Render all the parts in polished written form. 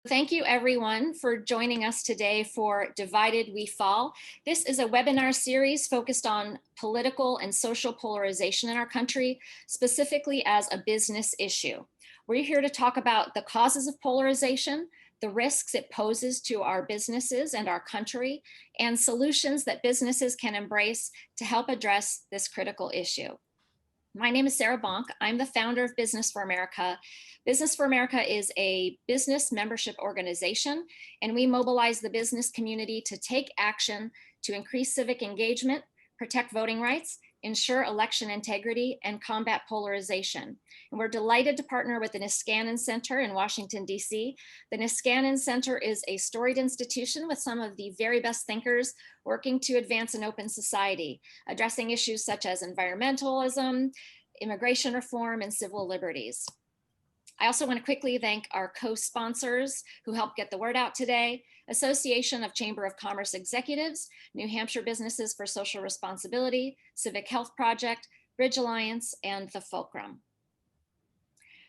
Thank you everyone for joining us today for Divided We Fall. This is a webinar series focused on political and social polarization in our country, specifically as a business issue. We're here to talk about the causes of polarization, the risks it poses to our businesses and our country, and solutions that businesses can embrace to help address this critical issue. My name is Sarah Bonk. I'm the founder of Business for America. Business for America is a business membership organization, and we mobilize the business community to take action to increase civic engagement, protect voting rights, ensure election integrity, and combat polarization. And we're delighted to partner with the Niskanen Center in Washington, D.C. The Niskanen Center is a storied institution with some of the very best thinkers working to advance an open society, addressing issues such as environmentalism, immigration reform, and civil liberties. I also want to quickly thank our co-sponsors who helped get the word out today: Association of Chamber of Commerce Executives, New Hampshire Businesses for Social Responsibility, Civic Health Project, Bridge Alliance, and the Fulcrum.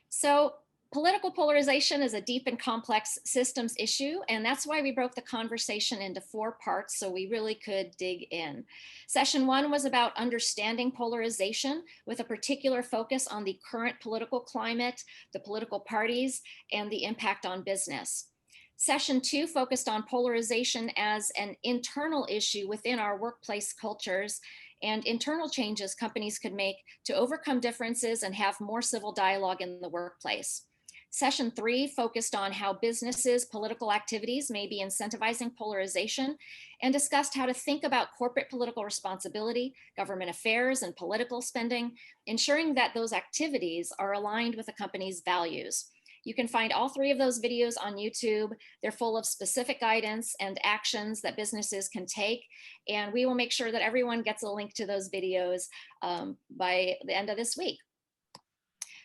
So political polarization is a deep and complex systems issue, and that's why we broke the conversation into 4 parts so we really could dig in. Session 1 was about understanding polarization with a particular focus on the current political climate, the political parties, and the impact on business. Session 2 focused on polarization as an internal issue within our workplace cultures and internal changes companies could make to overcome differences and have more civil dialogue in the workplace. Session 3 focused on how businesses' political activities may be incentivizing polarization and discussed how to think about corporate political responsibility, government affairs, and political spending, ensuring that those activities are aligned with the company's values. You can find all 3 of those videos on YouTube. They're full of specific guidance and actions that businesses can take, and we will make sure that everyone gets a link to those videos by the end of this week.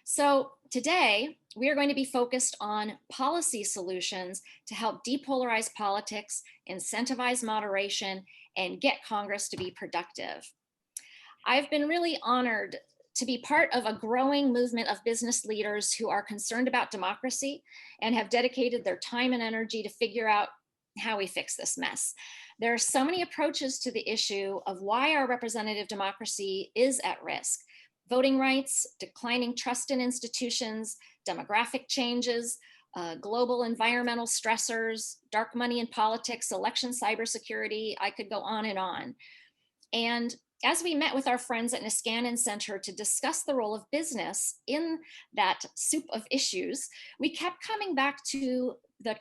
So today, we are going to be focused on policy solutions to help depolarize politics, incentivize moderation, and get Congress to be productive. I've been really honored to be part of a growing movement of business leaders who are concerned about democracy and have dedicated their time and energy to figure out how we fix this mess. There are so many approaches to the issue of why our representative democracy is at risk: voting rights, declining trust in institutions, demographic changes, global environmental stressors, dark money in politics, election cybersecurity. I could go on and on. And as we met with our friends at Niskanen Center to discuss the role of business in that soup of issues, we kept coming back to the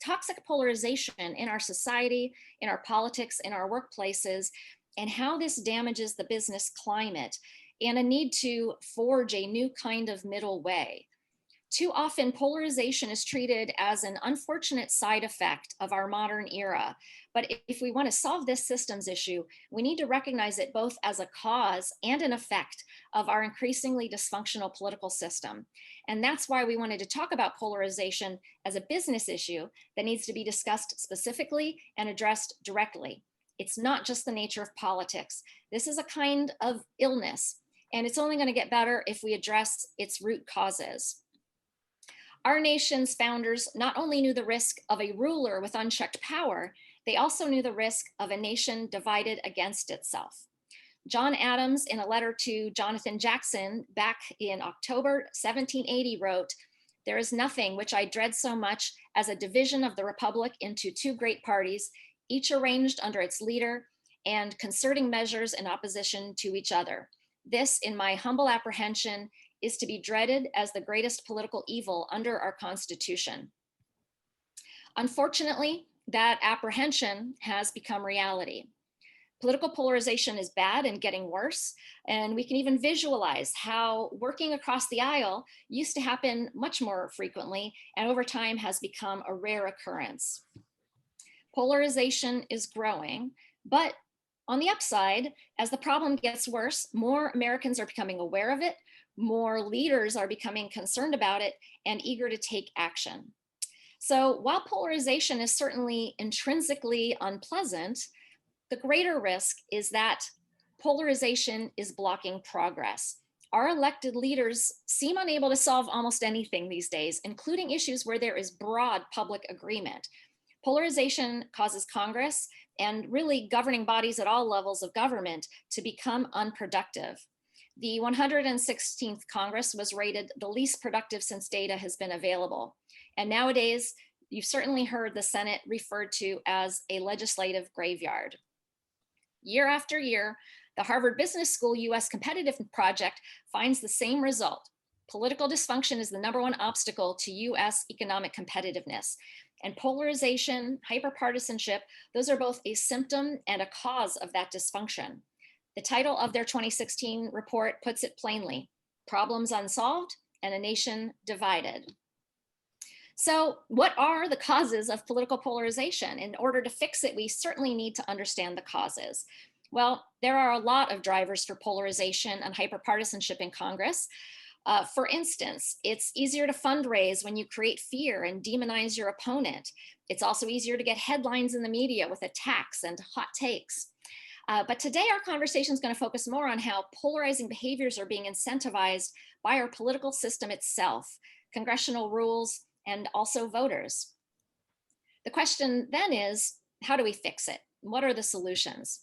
toxic polarization in our society, in our politics, in our workplaces, and how this damages the business climate, and a need to forge a new kind of middle way. Too often, polarization is treated as an unfortunate side effect of our modern era. But if we want to solve this systems issue, we need to recognize it both as a cause and an effect of our increasingly dysfunctional political system. And that's why we wanted to talk about polarization as a business issue that needs to be discussed specifically and addressed directly. It's not just the nature of politics. This is a kind of illness, and it's only going to get better if we address its root causes. Our nation's founders not only knew the risk of a ruler with unchecked power, they also knew the risk of a nation divided against itself. John Adams, in a letter to Jonathan Jackson back in October 1780, wrote, "There is nothing which I dread so much as a division of the republic into 2 great parties, each arranged under its leader and concerting measures in opposition to each other. This, in my humble apprehension, is to be dreaded as the greatest political evil under our Constitution." Unfortunately, that apprehension has become reality. Political polarization is bad and getting worse, and we can even visualize how working across the aisle used to happen much more frequently and over time has become a rare occurrence. Polarization is growing, but on the upside, as the problem gets worse, more Americans are becoming aware of it, more leaders are becoming concerned about it and eager to take action. So while polarization is certainly intrinsically unpleasant, the greater risk is that polarization is blocking progress. our elected leaders seem unable to solve almost anything these days, including issues where there is broad public agreement. Polarization causes Congress and really governing bodies at all levels of government to become unproductive. The 116th Congress was rated the least productive since data has been available. And nowadays, you've certainly heard the Senate referred to as a legislative graveyard. Year after year, the Harvard Business School US Competitiveness Project finds the same result. Political dysfunction is the #1 obstacle to US economic competitiveness. And polarization, hyperpartisanship, those are both a symptom and a cause of that dysfunction. The title of their 2016 report puts it plainly: Problems Unsolved and a Nation Divided. So what are the causes of political polarization? In order to fix it, we certainly need to understand the causes. Well, there are a lot of drivers for polarization and hyperpartisanship in Congress. For instance, it's easier to fundraise when you create fear and demonize your opponent. It's also easier to get headlines in the media with attacks and hot takes. But today our conversation is going to focus more on how polarizing behaviors are being incentivized by our political system itself, congressional rules, and also voters. The question then is, how do we fix it? What are the solutions?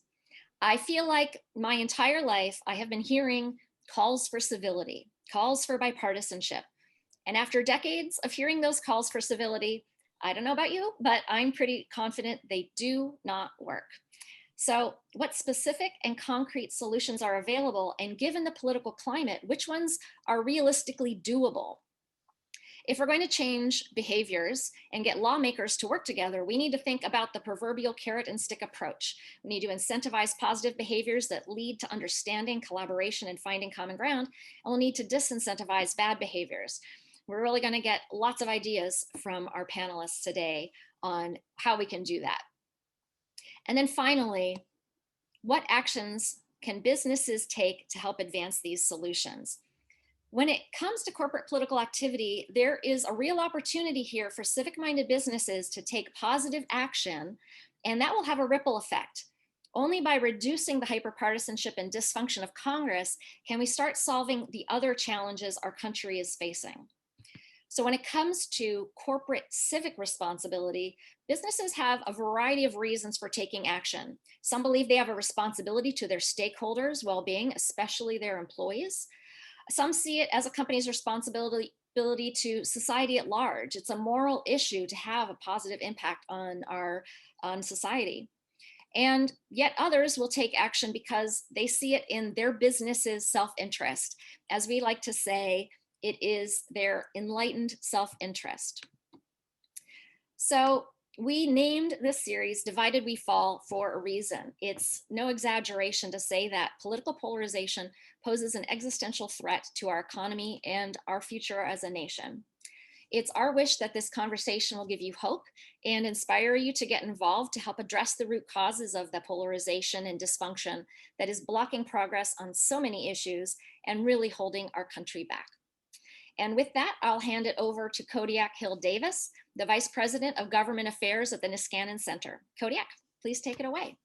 I feel like my entire life I have been hearing calls for civility, calls for bipartisanship. And after decades of hearing those calls for civility, I don't know about you, but I'm pretty confident they do not work. So what specific and concrete solutions are available? And given the political climate, which ones are realistically doable? If we're going to change behaviors and get lawmakers to work together, we need to think about the proverbial carrot and stick approach. We need to incentivize positive behaviors that lead to understanding, collaboration, and finding common ground. And we'll need to disincentivize bad behaviors. We're really going to get lots of ideas from our panelists today on how we can do that. And then finally, what actions can businesses take to help advance these solutions? When it comes to corporate political activity, there is a real opportunity here for civic-minded businesses to take positive action, and that will have a ripple effect. Only by reducing the hyperpartisanship and dysfunction of Congress can we start solving the other challenges our country is facing. So when it comes to corporate civic responsibility, businesses have a variety of reasons for taking action. Some believe they have a responsibility to their stakeholders' well-being, especially their employees. Some see it as a company's responsibility to society at large. It's a moral issue to have a positive impact on society. And yet others will take action because they see it in their business's self-interest. As we like to say, it is their enlightened self-interest. So we named this series Divided We Fall for a reason. It's no exaggeration to say that political polarization poses an existential threat to our economy and our future as a nation. It's our wish that this conversation will give you hope and inspire you to get involved to help address the root causes of the polarization and dysfunction that is blocking progress on so many issues and really holding our country back. And with that, I'll hand it over to Kodiak Hill-Davis, the Vice President of Government Affairs at the Niskanen Center. Kodiak, please take it away.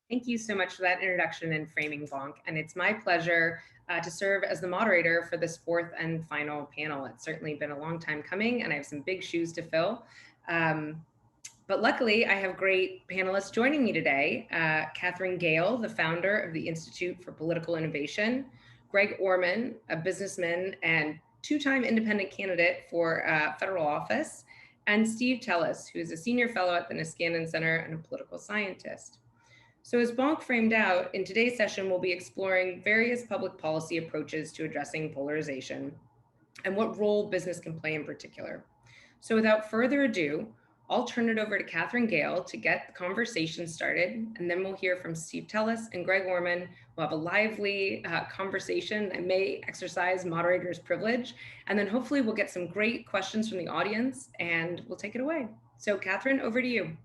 Thank you so much for that introduction and framing, Bonk. And it's my pleasure to serve as the moderator for this fourth and final panel. It's certainly been a long time coming, and I have some big shoes to fill. But luckily, I have great panelists joining me today. Katherine Gehl, the founder of the Institute for Political Innovation, Greg Orman, a businessman and two-time independent candidate for federal office, and Steve Tellis, who is a senior fellow at the Niskanen Center and a political scientist. So as Bonk framed out, in today's session, we'll be exploring various public policy approaches to addressing polarization and what role business can play in particular. So without further ado, I'll turn it over to Katherine Gehl to get the conversation started, and then we'll hear from Steve Tellis and Greg Orman. We'll have a lively conversation. I may exercise moderator's privilege, and then hopefully we'll get some great questions from the audience, and we'll take it away. So Katherine, over to you.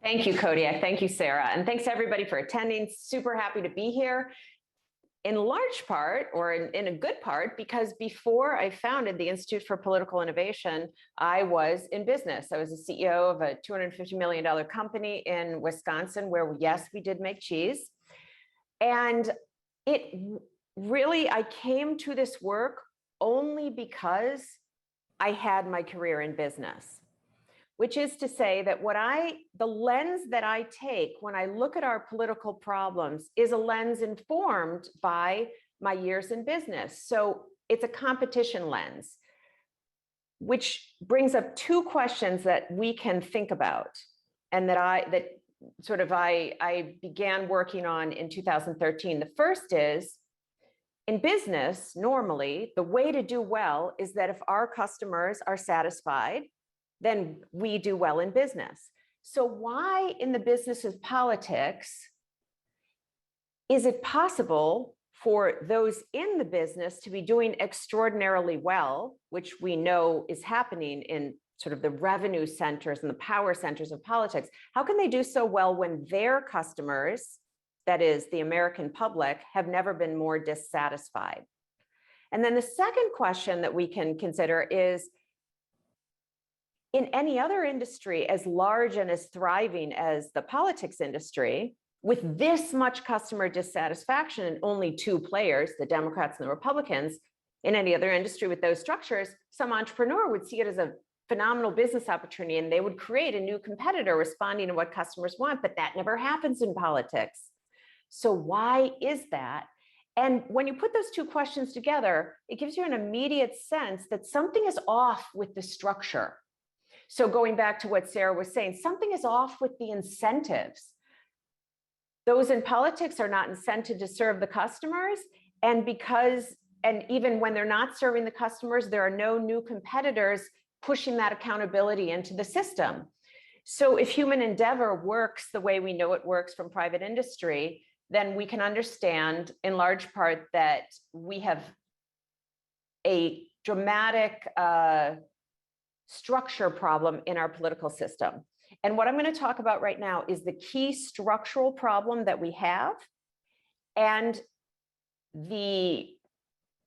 Thank you, Kodiak. Thank you, Sarah. And thanks everybody for attending. Super happy to be here. In large part, or in a good part, because before I founded the Institute for Political Innovation, I was in business. I was the CEO of a $250 million company in Wisconsin, where yes, we did make cheese. And it really, I came to this work only because I had my career in business, which is to say that the lens that I take when I look at our political problems is a lens informed by my years in business. So it's a competition lens, which brings up two questions that we can think about and that I began working on in 2013. The first is, in business, normally, the way to do well is that if our customers are satisfied, then we do well in business. So why in the business of politics is it possible for those in the business to be doing extraordinarily well, which we know is happening in sort of the revenue centers and the power centers of politics? How can they do so well when their customers, that is the American public, have never been more dissatisfied? And then the second question that we can consider is, in any other industry as large and as thriving as the politics industry, with this much customer dissatisfaction and only two players, the Democrats and the Republicans, in any other industry with those structures, some entrepreneur would see it as a phenomenal business opportunity and they would create a new competitor responding to what customers want, but that never happens in politics. So why is that? And when you put those two questions together, it gives you an immediate sense that something is off with the structure. So going back to what Sarah was saying, something is off with the incentives. Those in politics are not incented to serve the customers. And even when they're not serving the customers, there are no new competitors pushing that accountability into the system. So if human endeavor works the way we know it works from private industry, then we can understand in large part that we have a dramatic structure problem in our political system. And what I'm going to talk about right now is the key structural problem that we have and the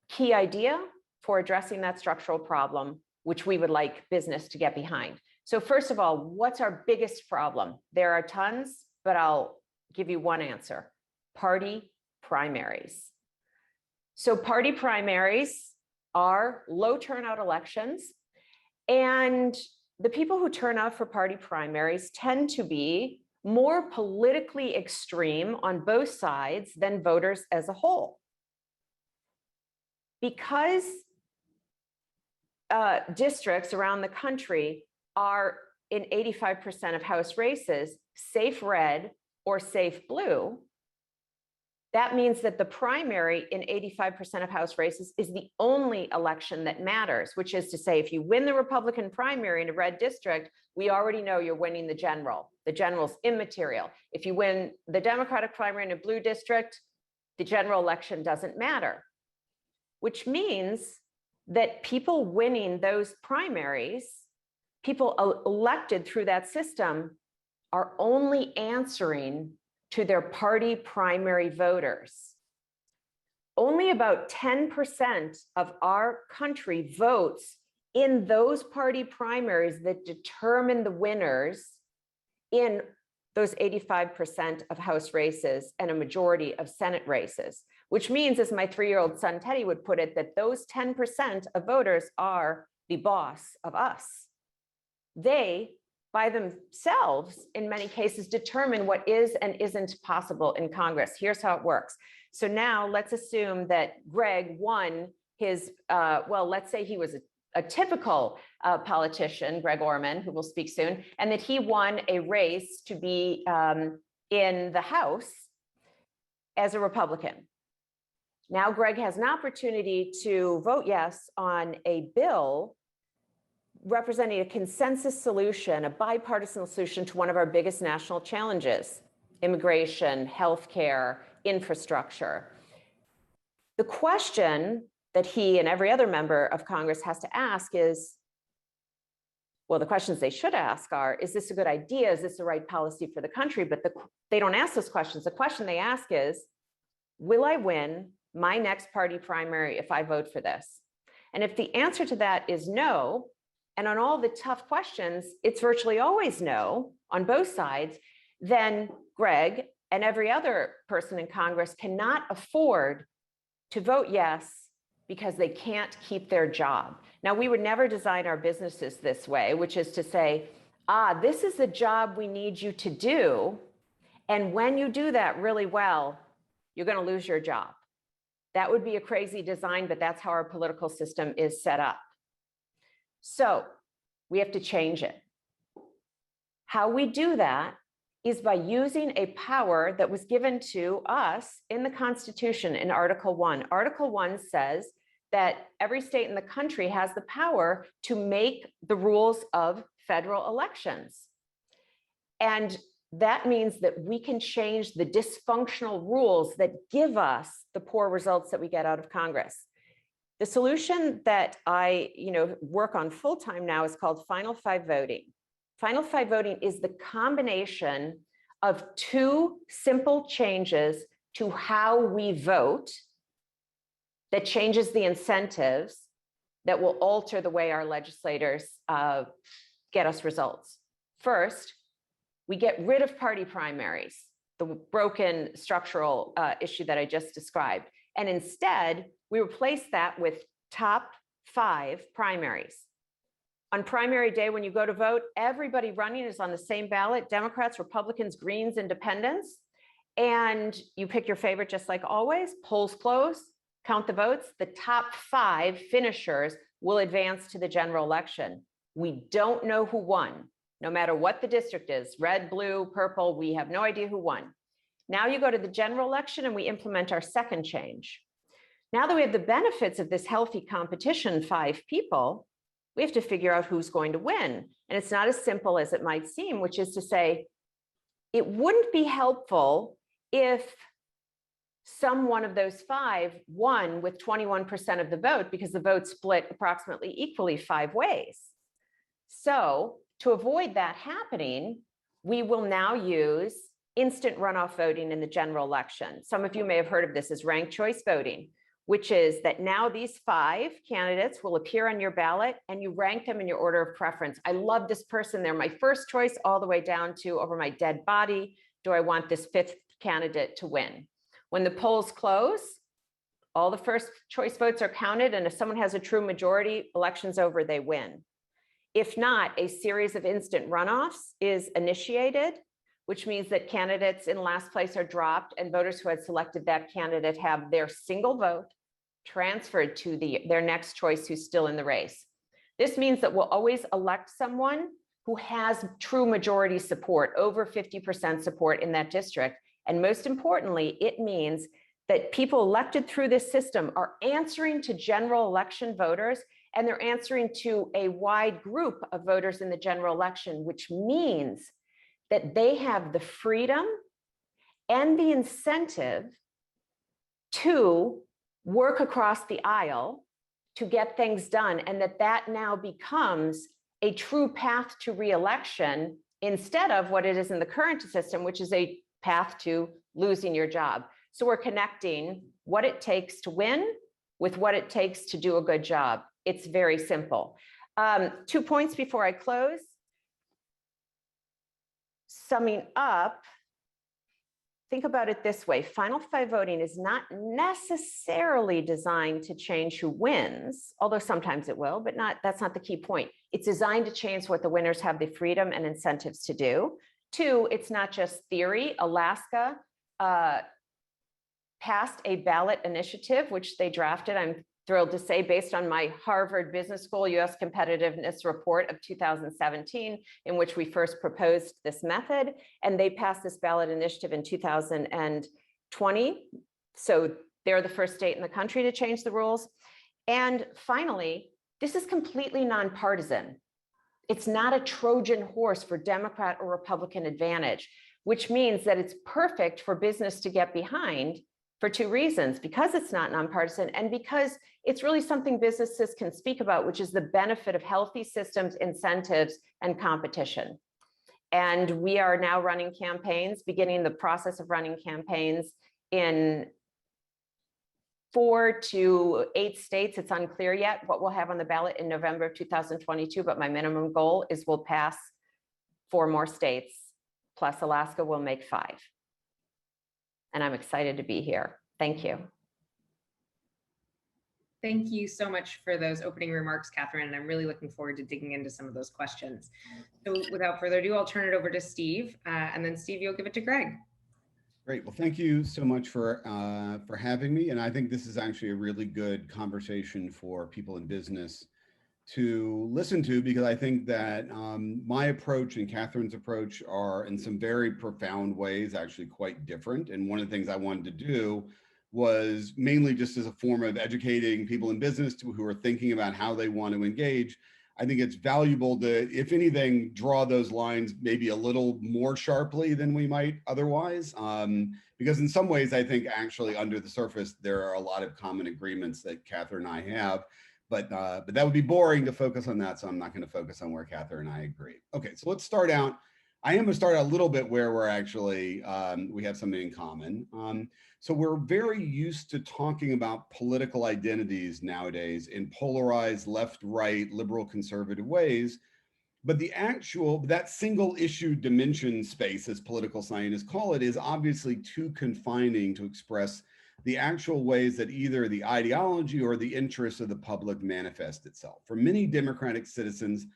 key idea for addressing that structural problem, which we would like business to get behind. So first of all, what's our biggest problem? There are tons, but I'll give you one answer: party primaries. So party primaries are low turnout elections, and the people who turn out for party primaries tend to be more politically extreme on both sides than voters as a whole. Because districts around the country are in 85% of House races safe red or safe blue, that means that the primary in 85% of House races is the only election that matters, which is to say, if you win the Republican primary in a red district, we already know you're winning the general. The general's immaterial. If you win the Democratic primary in a blue district, the general election doesn't matter, which means that people winning those primaries, people elected through that system, are only answering to their party primary voters. Only about 10% of our country votes in those party primaries that determine the winners in those 85% of House races and a majority of Senate races, which means, as my 3-year-old son Teddy would put it, that those 10% of voters are the boss of us. They, by themselves, in many cases, determine what is and isn't possible in Congress. Here's how it works. So now let's assume that Greg won his, let's say he was a typical politician, Greg Orman, who will speak soon, and that he won a race to be in the House as a Republican. Now Greg has an opportunity to vote yes on a bill representing a consensus solution, a bipartisan solution to one of our biggest national challenges: immigration, healthcare, infrastructure. The question that he and every other member of Congress has to ask is, well, the questions they should ask are, is this a good idea? Is this the right policy for the country? But they don't ask those questions. The question they ask is, will I win my next party primary if I vote for this? And if the answer to that is no, and on all the tough questions, it's virtually always no on both sides, then Greg and every other person in Congress cannot afford to vote yes because they can't keep their job. Now, we would never design our businesses this way, which is to say, this is the job we need you to do. And when you do that really well, you're going to lose your job. That would be a crazy design, but that's how our political system is set up. So we have to change it. How we do that is by using a power that was given to us in the Constitution in Article 1. Article 1 says that every state in the country has the power to make the rules of federal elections. And that means that we can change the dysfunctional rules that give us the poor results that we get out of Congress. The solution that I work on full-time now is called Final Five voting. Final Five voting is the combination of two simple changes to how we vote that changes the incentives that will alter the way our legislators get us results. First, we get rid of party primaries, the broken structural issue that I just described. And instead, we replace that with top 5 primaries. On primary day, when you go to vote, everybody running is on the same ballot: Democrats, Republicans, Greens, Independents. And you pick your favorite, just like always. Polls close, count the votes. The top 5 finishers will advance to the general election. We don't know who won, no matter what the district is, red, blue, purple, we have no idea who won. Now you go to the general election and we implement our second change. Now that we have the benefits of this healthy competition, 5 people, we have to figure out who's going to win. And it's not as simple as it might seem, which is to say, it wouldn't be helpful if some one of those 5 won with 21% of the vote, because the vote split approximately equally 5 ways. So to avoid that happening, we will now use instant runoff voting in the general election. Some of you may have heard of this as ranked choice voting, which is that now these 5 candidates will appear on your ballot and you rank them in your order of preference. I love this person. They're my first choice, all the way down to, over my dead body, do I want this 5th candidate to win? When the polls close, all the first choice votes are counted, and if someone has a true majority, election's over, they win. If not, a series of instant runoffs is initiated, which means that candidates in last place are dropped and voters who had selected that candidate have their single vote transferred to their next choice who's still in the race. This means that we'll always elect someone who has true majority support, over 50% support in that district. And most importantly, it means that people elected through this system are answering to general election voters, and they're answering to a wide group of voters in the general election, which means that they have the freedom and the incentive to work across the aisle to get things done, and that now becomes a true path to re-election instead of what it is in the current system, which is a path to losing your job. So we're connecting what it takes to win with what it takes to do a good job. It's very simple. 2 points before I close. Summing up, think about it this way. Final Five voting is not necessarily designed to change who wins, although sometimes it will, but that's not the key point. It's designed to change what the winners have the freedom and incentives to do. 2, it's not just theory. Alaska passed a ballot initiative, which they drafted, I'm thrilled to say, based on my Harvard Business School US Competitiveness report of 2017, in which we first proposed this method. And they passed this ballot initiative in 2020. So they're the first state in the country to change the rules. And finally, this is completely nonpartisan. It's not a Trojan horse for Democrat or Republican advantage, which means that it's perfect for business to get behind for 2 reasons: because it's not nonpartisan, and because it's really something businesses can speak about, which is the benefit of healthy systems, incentives, and competition. And we are now running campaigns, beginning the process of running campaigns in 4 to 8 states. It's unclear yet what we'll have on the ballot in November of 2022, but my minimum goal is we'll pass 4 more states, plus Alaska will make 5. And I'm excited to be here. Thank you. Thank you so much for those opening remarks, Katherine, and I'm really looking forward to digging into some of those questions. So without further ado, I'll turn it over to Steve, and then Steve, you'll give it to Greg. Great. Well, thank you so much for having me. And I think this is actually a really good conversation for people in business to listen to, because I think that my approach and Katherine's approach are in some very profound ways actually quite different. And one of the things I wanted to do was mainly just as a form of educating people in business who are thinking about how they want to engage. I think it's valuable to, if anything, draw those lines maybe a little more sharply than we might otherwise. Because in some ways, I think actually under the surface, there are a lot of common agreements that Katherine and I have. But that would be boring to focus on that, so I'm not going to focus on where Katherine and I agree. Okay, so let's start out. I am going to start a little bit where we're actually, we have something in common. So we're very used to talking about political identities nowadays in polarized left, right, liberal, conservative ways. But that single issue dimension space, as political scientists call it, is obviously too confining to express the actual ways that either the ideology or the interests of the public manifest itself. For many democratic citizens,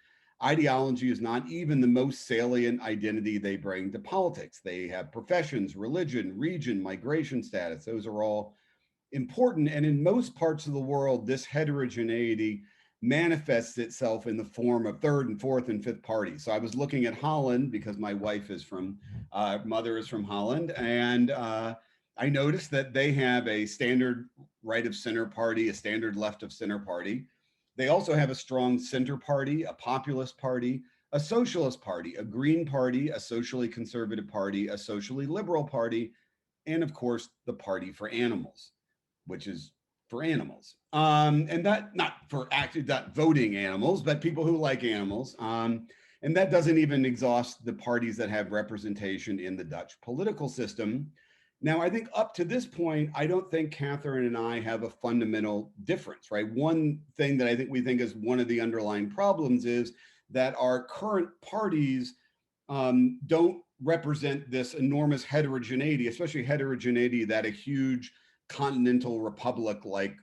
ideology is not even the most salient identity they bring to politics. They have professions, religion, region, migration status. Those are all important. And in most parts of the world, this heterogeneity manifests itself in the form of third and fourth and fifth parties. So I was looking at Holland because my wife is from, mother is from Holland. And I noticed that they have a standard right of center party, a standard left of center party. They also have a strong center party, a populist party, a socialist party, a green party, a socially conservative party, a socially liberal party, and of course, the Party for Animals, which is for animals. And that, not for actually not voting animals, but people who like animals. And that doesn't even exhaust the parties that have representation in the Dutch political system. Now, I think up to this point, I don't think Katherine and I have a fundamental difference, right? One thing that I think we think is one of the underlying problems is that our current parties don't represent this enormous heterogeneity, especially heterogeneity that a huge continental republic like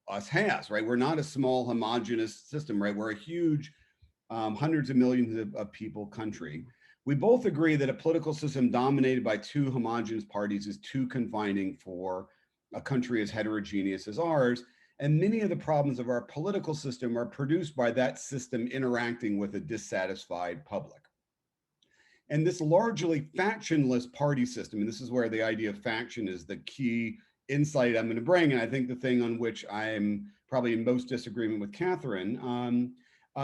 us has, right? We're not a small homogenous system, right? We're a huge hundreds of millions of people country. We both agree that a political system dominated by two homogenous parties is too confining for a country as heterogeneous as ours. And many of the problems of our political system are produced by that system interacting with a dissatisfied public. And this largely factionless party system, and this is where the idea of faction is the key insight I'm going to bring, and I think the thing on which I'm probably in most disagreement with Katherine,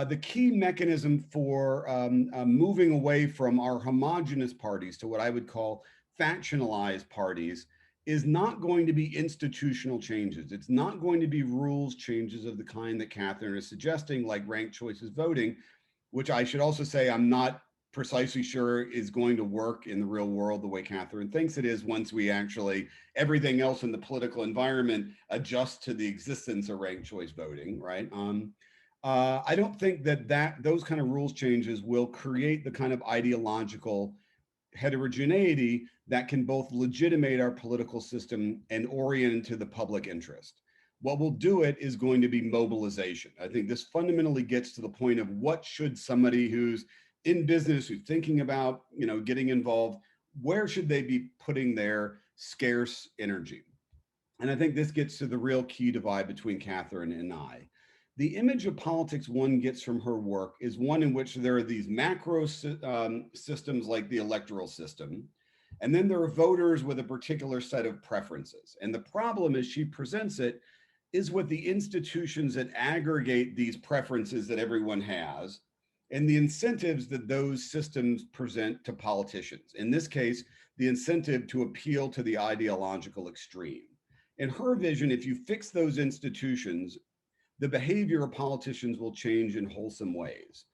the key mechanism for moving away from our homogenous parties to what I would call factionalized parties is not going to be institutional changes. It's not going to be rules changes of the kind that Katherine is suggesting, like ranked choices voting, which I should also say I'm not precisely sure is going to work in the real world the way Katherine thinks it is once we actually, everything else in the political environment adjusts to the existence of ranked choice voting, right? I don't think that those kind of rules changes will create the kind of ideological heterogeneity that can both legitimate our political system and orient to the public interest. What will do it is going to be mobilization. I think this fundamentally gets to the point of what should somebody who's in business, who's thinking about, getting involved, where should they be putting their scarce energy? And I think this gets to the real key divide between Katherine and I. The image of politics one gets from her work is one in which there are these macro systems like the electoral system, and then there are voters with a particular set of preferences. And the problem as she presents it is with the institutions that aggregate these preferences that everyone has and the incentives that those systems present to politicians. In this case, the incentive to appeal to the ideological extreme. In her vision, if you fix those institutions, the behavior of politicians will change in wholesome ways.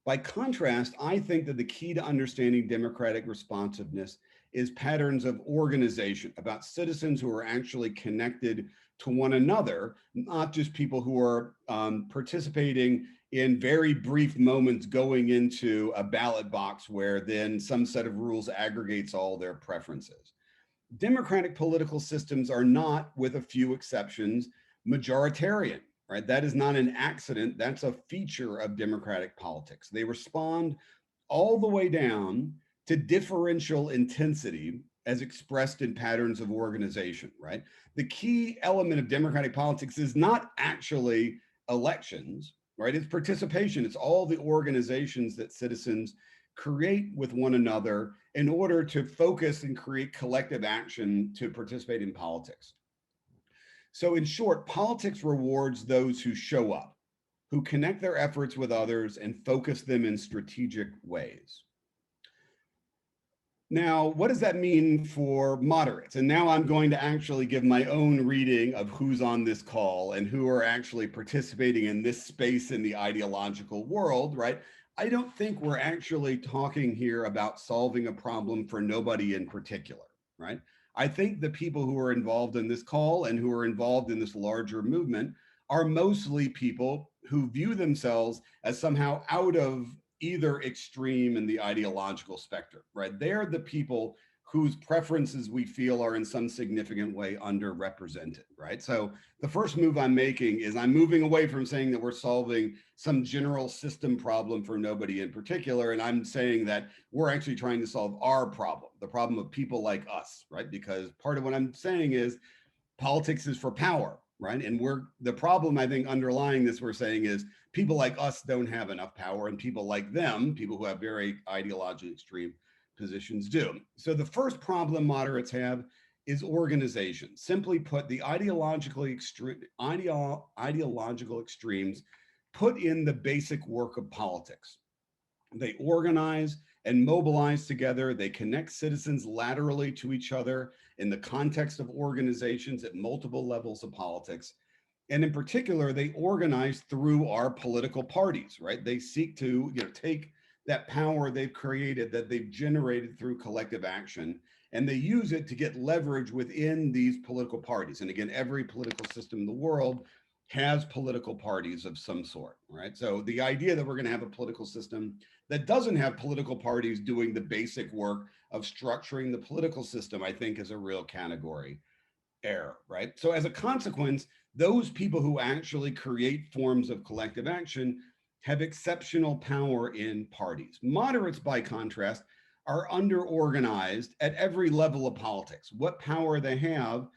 By contrast, I think that the key to understanding democratic responsiveness is patterns of organization, about citizens who are actually connected to one another, not just people who are participating in very brief moments going into a ballot box where then some set of rules aggregates all their preferences. Democratic political systems are not, with a few exceptions, majoritarian. right? That is not an accident. That's a feature of democratic politics. They respond all the way down to differential intensity as expressed in patterns of organization, right? The key element of democratic politics is not actually elections, right? It's participation. It's all the organizations that citizens create with one another in order to focus and create collective action to participate in politics. So in short, politics rewards those who show up, who connect their efforts with others and focus them in strategic ways. Now, what does that mean for moderates? And now I'm going to actually give my own reading of who's on this call and who are actually participating in this space in the ideological world, right? I don't think we're actually talking here about solving a problem for nobody in particular, right? I think the people who are involved in this call and who are involved in this larger movement are mostly people who view themselves as somehow out of either extreme in the ideological spectrum, right? They're the people whose preferences we feel are in some significant way underrepresented, right? So the first move I'm making is I'm moving away from saying that we're solving some general system problem for nobody in particular, and I'm saying that we're actually trying to solve our problem, the problem of people like us, right? Because part of what I'm saying is politics is for power, right? And the problem I think underlying this we're saying is people like us don't have enough power, and people like them, people who have very ideologically extreme positions, do. So the first problem moderates have is organization. Simply put, the ideological extremes put in the basic work of politics. They organize and mobilize together. They connect citizens laterally to each other in the context of organizations at multiple levels of politics. And in particular, they organize through our political parties, right? They seek to, take that power they've created, that they've generated through collective action, and they use it to get leverage within these political parties. And again, every political system in the world has political parties of some sort, right? So the idea that we're going to have a political system that doesn't have political parties doing the basic work of structuring the political system, I think is a real category error, right? So as a consequence, those people who actually create forms of collective action have exceptional power in parties. Moderates, by contrast, are under-organized at every level of politics. What power they have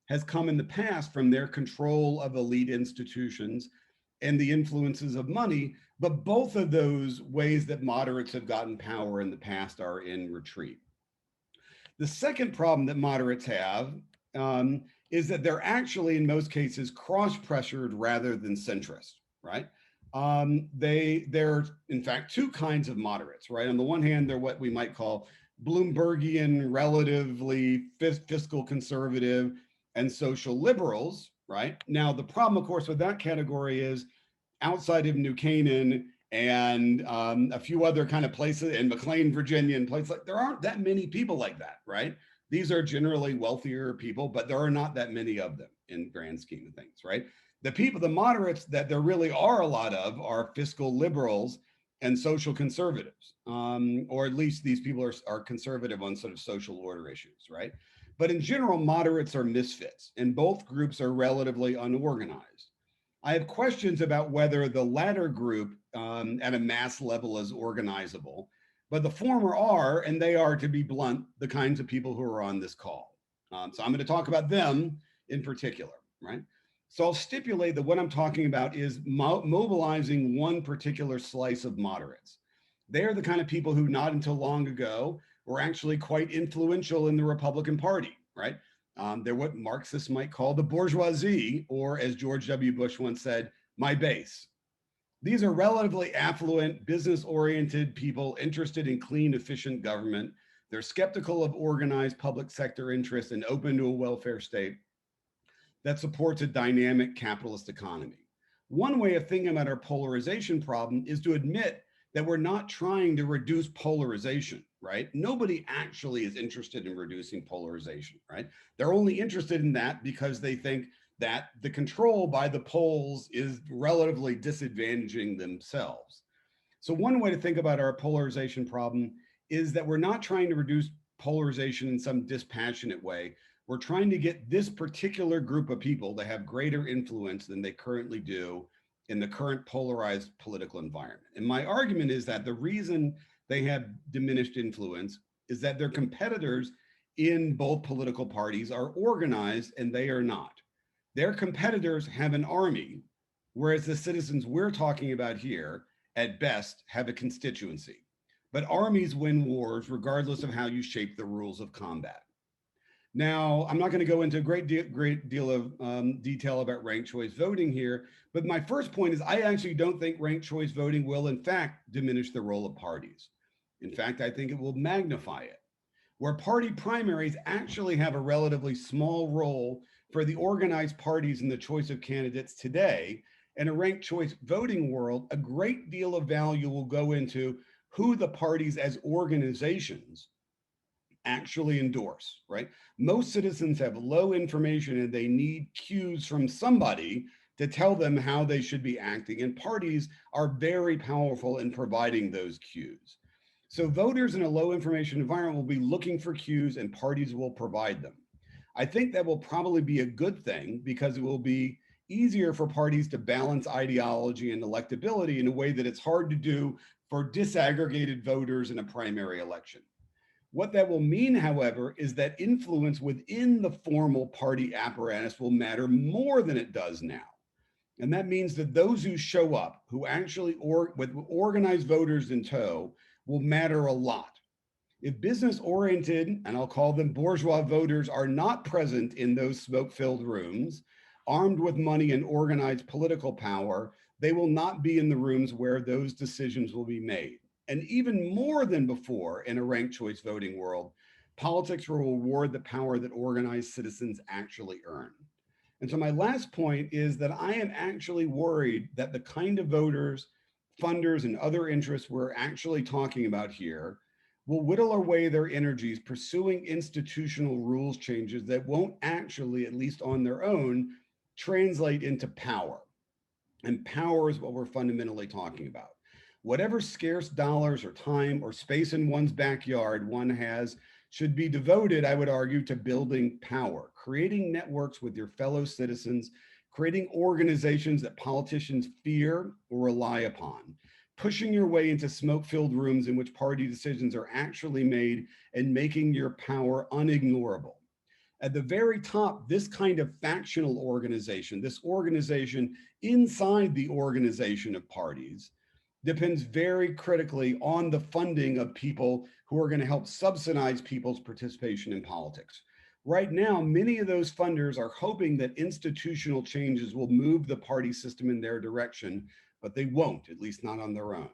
has come in the past from their control of elite institutions and the influences of money, but both of those ways that moderates have gotten power in the past are in retreat. The second problem that moderates have is that they're actually, in most cases, cross-pressured rather than centrist, right? There are, in fact, two kinds of moderates, right? On the one hand, they're what we might call Bloombergian, relatively fiscal conservative and social liberals, right? Now, the problem, of course, with that category is outside of New Canaan and a few other kind of places in McLean, Virginia, and places like, there aren't that many people like that, right? These are generally wealthier people, but there are not that many of them in grand scheme of things, right? The moderates that there really are a lot of are fiscal liberals and social conservatives, or at least these people are conservative on sort of social order issues, right? But in general, moderates are misfits, and both groups are relatively unorganized. I have questions about whether the latter group at a mass level is organizable, but the former are, and they are, to be blunt, the kinds of people who are on this call. So I'm going to talk about them in particular, right? So I'll stipulate that what I'm talking about is mobilizing one particular slice of moderates. They're the kind of people who not until long ago were actually quite influential in the Republican Party, right? They're what Marxists might call the bourgeoisie, or as George W. Bush once said, my base. These are relatively affluent, business-oriented people interested in clean, efficient government. They're skeptical of organized public sector interests and open to a welfare state that supports a dynamic capitalist economy. One way of thinking about our polarization problem is to admit that we're not trying to reduce polarization, right? Nobody actually is interested in reducing polarization, right? They're only interested in that because they think that the control by the polls is relatively disadvantaging themselves. So one way to think about our polarization problem is that we're not trying to reduce polarization in some dispassionate way. We're trying to get this particular group of people to have greater influence than they currently do in the current polarized political environment. And my argument is that the reason they have diminished influence is that their competitors in both political parties are organized and they are not. Their competitors have an army, whereas the citizens we're talking about here, at best, have a constituency. But armies win wars regardless of how you shape the rules of combat. Now, I'm not going to go into a great deal of detail about ranked choice voting here, but my first point is I actually don't think ranked choice voting will, in fact, diminish the role of parties. In fact, I think it will magnify it. Where party primaries actually have a relatively small role for the organized parties in the choice of candidates today, in a ranked choice voting world, a great deal of value will go into who the parties as organizations actually endorse, right? Most citizens have low information and they need cues from somebody to tell them how they should be acting. And parties are very powerful in providing those cues. So voters in a low information environment will be looking for cues and parties will provide them. I think that will probably be a good thing because it will be easier for parties to balance ideology and electability in a way that it's hard to do for disaggregated voters in a primary election. What that will mean, however, is that influence within the formal party apparatus will matter more than it does now. And that means that those who show up, who actually with organized voters in tow, will matter a lot. If business-oriented, and I'll call them bourgeois voters, are not present in those smoke-filled rooms, armed with money and organized political power, they will not be in the rooms where those decisions will be made. And even more than before in a ranked choice voting world, politics will reward the power that organized citizens actually earn. And so my last point is that I am actually worried that the kind of voters, funders, and other interests we're actually talking about here will whittle away their energies pursuing institutional rules changes that won't actually, at least on their own, translate into power. And power is what we're fundamentally talking about. Whatever scarce dollars or time or space in one's backyard one has should be devoted, I would argue, to building power, creating networks with your fellow citizens, creating organizations that politicians fear or rely upon, pushing your way into smoke-filled rooms in which party decisions are actually made, and making your power unignorable. At the very top, this kind of factional organization, this organization inside the organization of parties, depends very critically on the funding of people who are going to help subsidize people's participation in politics. Right now, many of those funders are hoping that institutional changes will move the party system in their direction, but they won't, at least not on their own.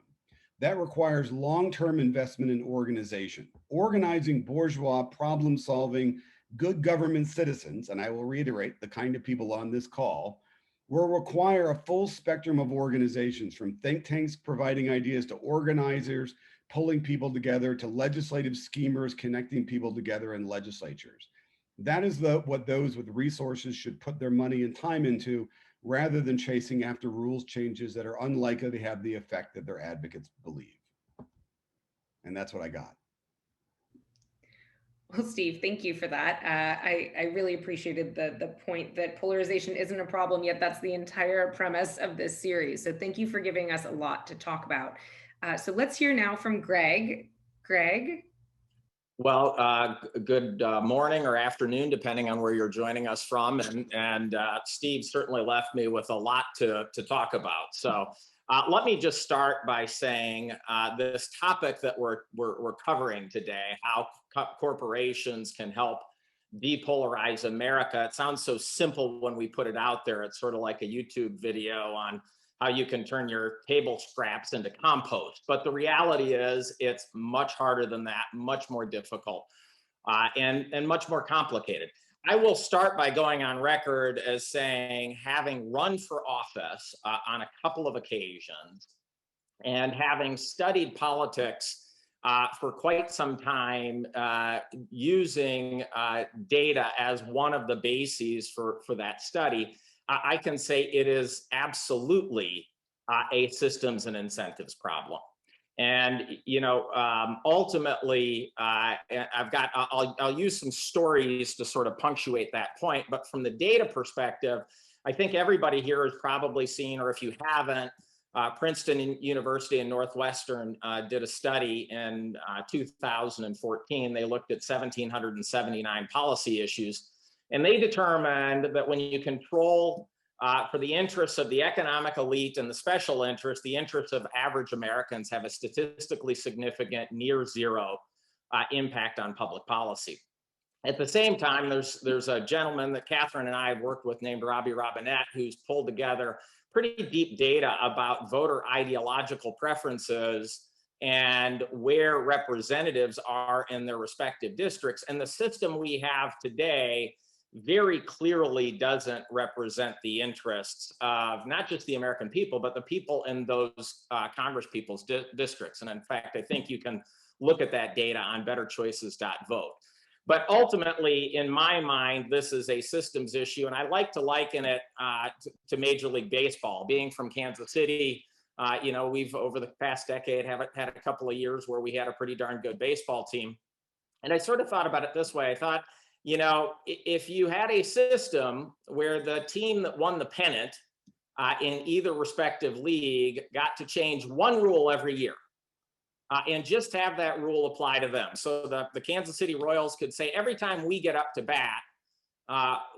That requires long-term investment in organization, organizing bourgeois, problem-solving, good government citizens, and I will reiterate the kind of people on this call, will require a full spectrum of organizations, from think tanks providing ideas to organizers pulling people together to legislative schemers connecting people together in legislatures. That is what those with resources should put their money and time into, rather than chasing after rules changes that are unlikely to have the effect that their advocates believe. And that's what I got. Well, Steve, thank you for that. I really appreciated the point that polarization isn't a problem, yet that's the entire premise of this series. So thank you for giving us a lot to talk about. So let's hear now from Greg. Greg? Well, good morning or afternoon, depending on where you're joining us from. And Steve certainly left me with a lot to talk about. So let me just start by saying this topic that we're covering today, how corporations can help depolarize America. It sounds so simple when we put it out there. It's sort of like a YouTube video on how you can turn your table scraps into compost. But the reality is it's much harder than that, much more difficult, and much more complicated. I will start by going on record as saying, having run for office on a couple of occasions and having studied politics for quite some time, using data as one of the bases for that study, I can say it is absolutely a systems and incentives problem. And, ultimately, I'll use some stories to sort of punctuate that point. But from the data perspective, I think everybody here has probably seen, or if you haven't, Princeton University and Northwestern did a study in 2014. They looked at 1,779 policy issues, and they determined that when you control for the interests of the economic elite and the special interests, the interests of average Americans have a statistically significant near zero impact on public policy. At the same time, there's a gentleman that Katherine and I have worked with named Robbie Robinette, who's pulled together pretty deep data about voter ideological preferences and where representatives are in their respective districts. And the system we have today very clearly doesn't represent the interests of not just the American people, but the people in those Congress people's districts. And in fact, I think you can look at that data on betterchoices.vote. But ultimately, in my mind, this is a systems issue, and I like to liken it to Major League Baseball. Being from Kansas City, we've over the past decade have had a couple of years where we had a pretty darn good baseball team. And I sort of thought about it this way. I thought, if you had a system where the team that won the pennant in either respective league got to change one rule every year, and just have that rule apply to them. So the Kansas City Royals could say, every time we get up to bat,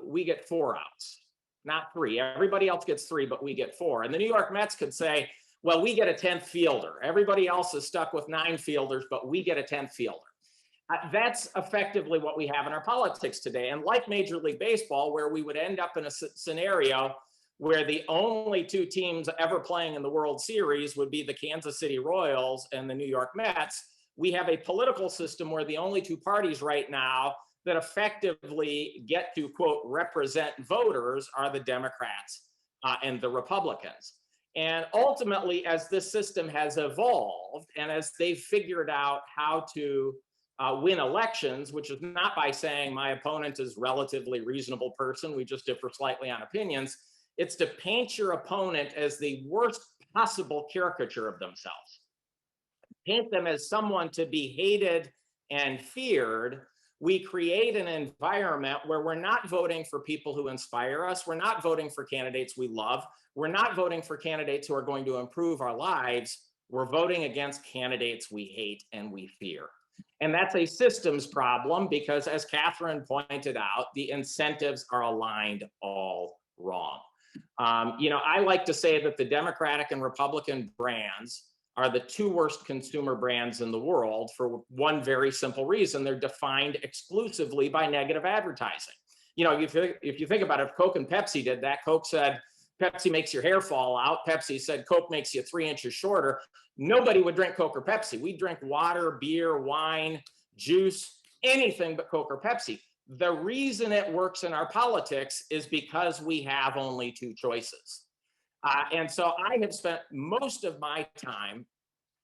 we get 4 outs, not 3. Everybody else gets 3, but we get 4. And the New York Mets could say, well, we get a 10th fielder. Everybody else is stuck with 9 fielders, but we get a 10th fielder. That's effectively what we have in our politics today. And like Major League Baseball, where we would end up in a scenario where the only 2 teams ever playing in the World Series would be the Kansas City Royals and the New York Mets, we have a political system where the only 2 parties right now that effectively get to, quote, represent voters are the Democrats and the Republicans. And ultimately, as this system has evolved and as they've figured out how to win elections, which is not by saying my opponent is a relatively reasonable person, we just differ slightly on opinions, it's to paint your opponent as the worst possible caricature of themselves. Paint them as someone to be hated and feared. We create an environment where we're not voting for people who inspire us. We're not voting for candidates we love. We're not voting for candidates who are going to improve our lives. We're voting against candidates we hate and we fear. And that's a systems problem because, as Katherine pointed out, the incentives are aligned all wrong. I like to say that the Democratic and Republican brands are the 2 worst consumer brands in the world for one very simple reason. They're defined exclusively by negative advertising. If you think about it, if Coke and Pepsi did that, Coke said, Pepsi makes your hair fall out. Pepsi said, Coke makes you 3 inches shorter. Nobody would drink Coke or Pepsi. We drink water, beer, wine, juice, anything but Coke or Pepsi. The reason it works in our politics is because we have only 2 choices. And so I have spent most of my time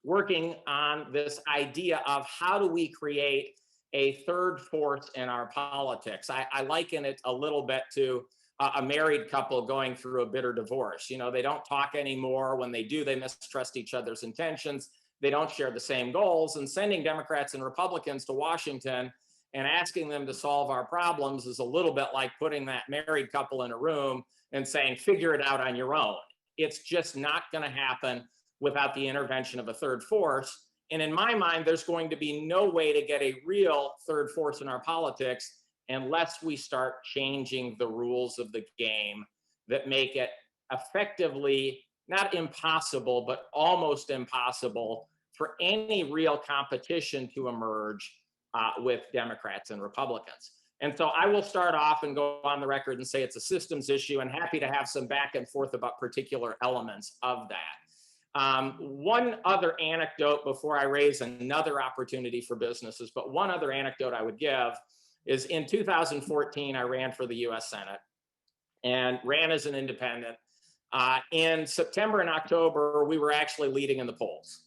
working on this idea of how do we create a third force in our politics. I liken it a little bit to a married couple going through a bitter divorce. They don't talk anymore. When they do, they mistrust each other's intentions. They don't share the same goals. And sending Democrats and Republicans to Washington and asking them to solve our problems is a little bit like putting that married couple in a room and saying, figure it out on your own. It's just not going to happen without the intervention of a third force. And in my mind, there's going to be no way to get a real third force in our politics unless we start changing the rules of the game that make it effectively not impossible, but almost impossible for any real competition to emerge with Democrats and Republicans. And so I will start off and go on the record and say it's a systems issue, and happy to have some back and forth about particular elements of that. One other anecdote before I raise another opportunity for businesses, but one other anecdote I would give is in 2014, I ran for the US Senate and ran as an independent. In September and October, we were actually leading in the polls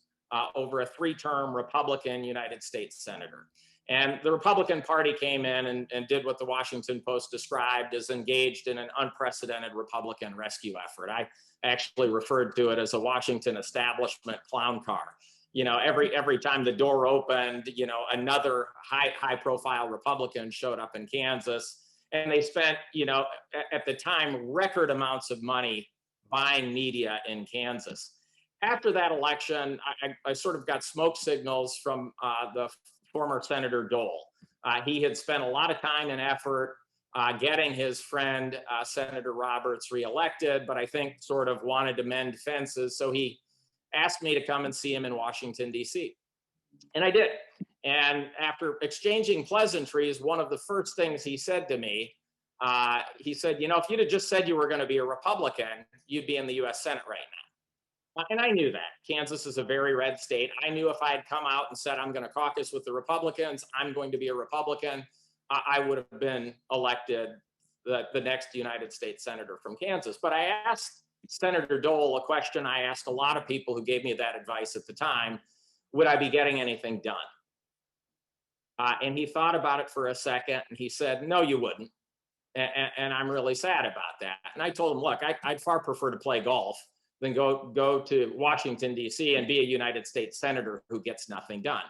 over a 3-term Republican United States Senator. And the Republican Party came in and did what the Washington Post described as engaged in an unprecedented Republican rescue effort. I actually referred to it as a Washington establishment clown car. every time the door opened, another high profile Republican showed up in Kansas, and they spent, at the time, record amounts of money buying media in Kansas. After that election, I sort of got smoke signals from the former Senator Dole. He had spent a lot of time and effort getting his friend, Senator Roberts, reelected, but I think sort of wanted to mend fences. So he asked me to come and see him in Washington, D.C. And I did. And after exchanging pleasantries, one of the first things he said to me, he said, if you'd have just said you were going to be a Republican, you'd be in the U.S. Senate right now. And I knew that. Kansas is a very red state. I knew if I had come out and said, I'm going to caucus with the Republicans, I'm going to be a Republican, I would have been elected the next United States Senator from Kansas. But I asked Senator Dole a question I asked a lot of people who gave me that advice at the time: would I be getting anything done? And he thought about it for a second, and he said, no, you wouldn't. And I'm really sad about that. And I told him, look, I'd far prefer to play golf than go to Washington, D.C. and be a United States Senator who gets nothing done.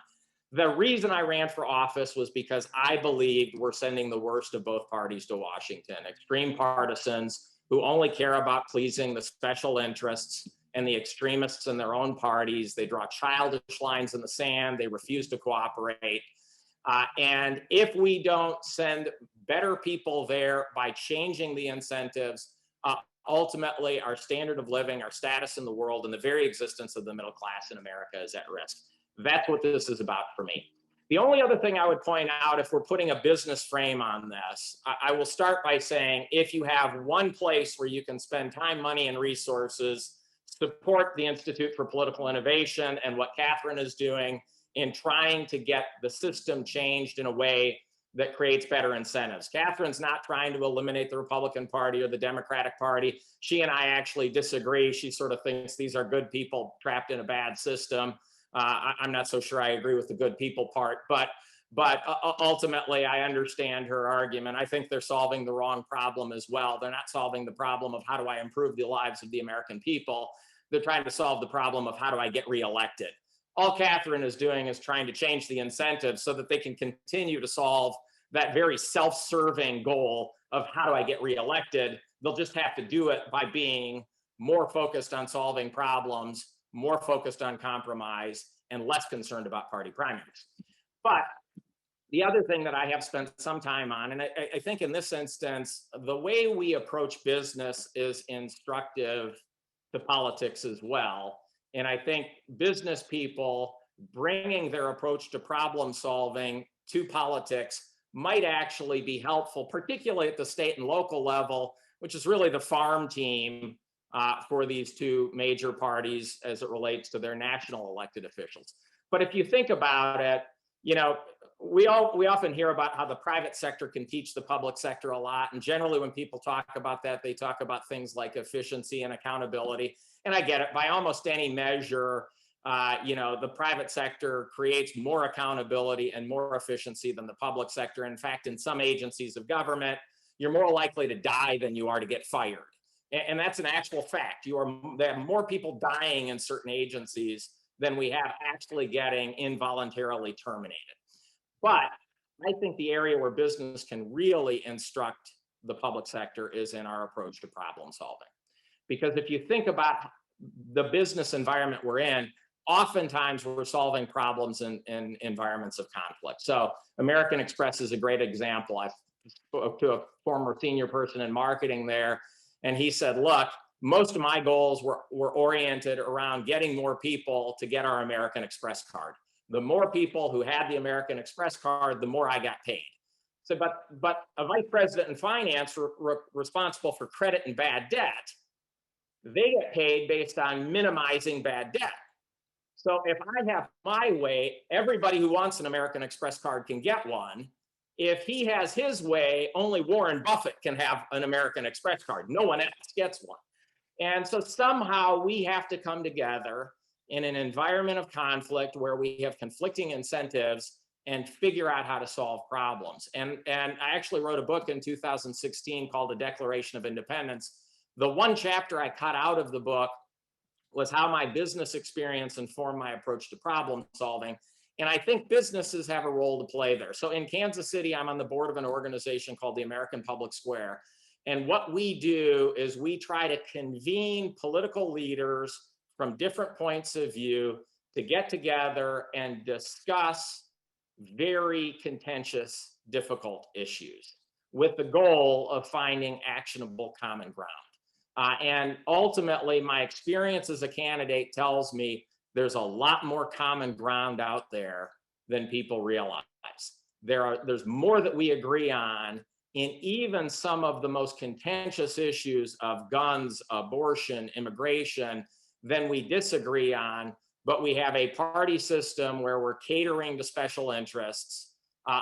The reason I ran for office was because I believed we're sending the worst of both parties to Washington: extreme partisans who only care about pleasing the special interests, and the extremists in their own parties. They draw childish lines in the sand. They refuse to cooperate. And if we don't send better people there by changing the incentives, ultimately our standard of living, our status in the world, and the very existence of the middle class in America is at risk. That's what this is about for me. The only other thing I would point out, if we're putting a business frame on this, I will start by saying, if you have one place where you can spend time, money, and resources, support the Institute for Political Innovation and what Katherine is doing in trying to get the system changed in a way that creates better incentives. Katherine's not trying to eliminate the Republican Party or the Democratic Party. She and I actually disagree. She sort of thinks these are good people trapped in a bad system. I'm not so sure I agree with the good people part, but ultimately I understand her argument. I think they're solving the wrong problem as well. They're not solving the problem of how do I improve the lives of the American people. They're trying to solve the problem of how do I get reelected. All Katherine is doing is trying to change the incentives so that they can continue to solve that very self-serving goal of how do I get reelected. They'll just have to do it by being more focused on solving problems, more focused on compromise, and less concerned about party primaries. But the other thing that I have spent some time on, and I think in this instance, the way we approach business is instructive to politics as well. And I think business people bringing their approach to problem solving to politics might actually be helpful, particularly at the state and local level, which is really the farm team for these two major parties as it relates to their national elected officials. But if you think about it, we often hear about how the private sector can teach the public sector a lot. And generally when people talk about that, they talk about things like efficiency and accountability. And I get it. By almost any measure, the private sector creates more accountability and more efficiency than the public sector. In fact, in some agencies of government, you're more likely to die than you are to get fired. And that's an actual fact. There are more people dying in certain agencies than we have actually getting involuntarily terminated. But I think the area where business can really instruct the public sector is in our approach to problem solving. Because if you think about the business environment we're in, oftentimes we're solving problems in environments of conflict. So American Express is a great example. I spoke to a former senior person in marketing there, and he said, look, most of my goals were oriented around getting more people to get our American Express card. The more people who had the American Express card, the more I got paid. So, but a vice president in finance responsible for credit and bad debt, they get paid based on minimizing bad debt. So if I have my way, everybody who wants an American Express card can get one. If he has his way, only Warren Buffett can have an American Express card. No one else gets one. And so somehow we have to come together in an environment of conflict where we have conflicting incentives and figure out how to solve problems. And I actually wrote a book in 2016 called The Declaration of Independence. The one chapter I cut out of the book was how my business experience informed my approach to problem solving. And I think businesses have a role to play there. So in Kansas City, I'm on the board of an organization called the American Public Square. And what we do is we try to convene political leaders from different points of view to get together and discuss very contentious, difficult issues with the goal of finding actionable common ground. And ultimately, my experience as a candidate tells me there's a lot more common ground out there than people realize. There's more that we agree on in even some of the most contentious issues of guns, abortion, immigration than we disagree on, but we have a party system where we're catering to special interests.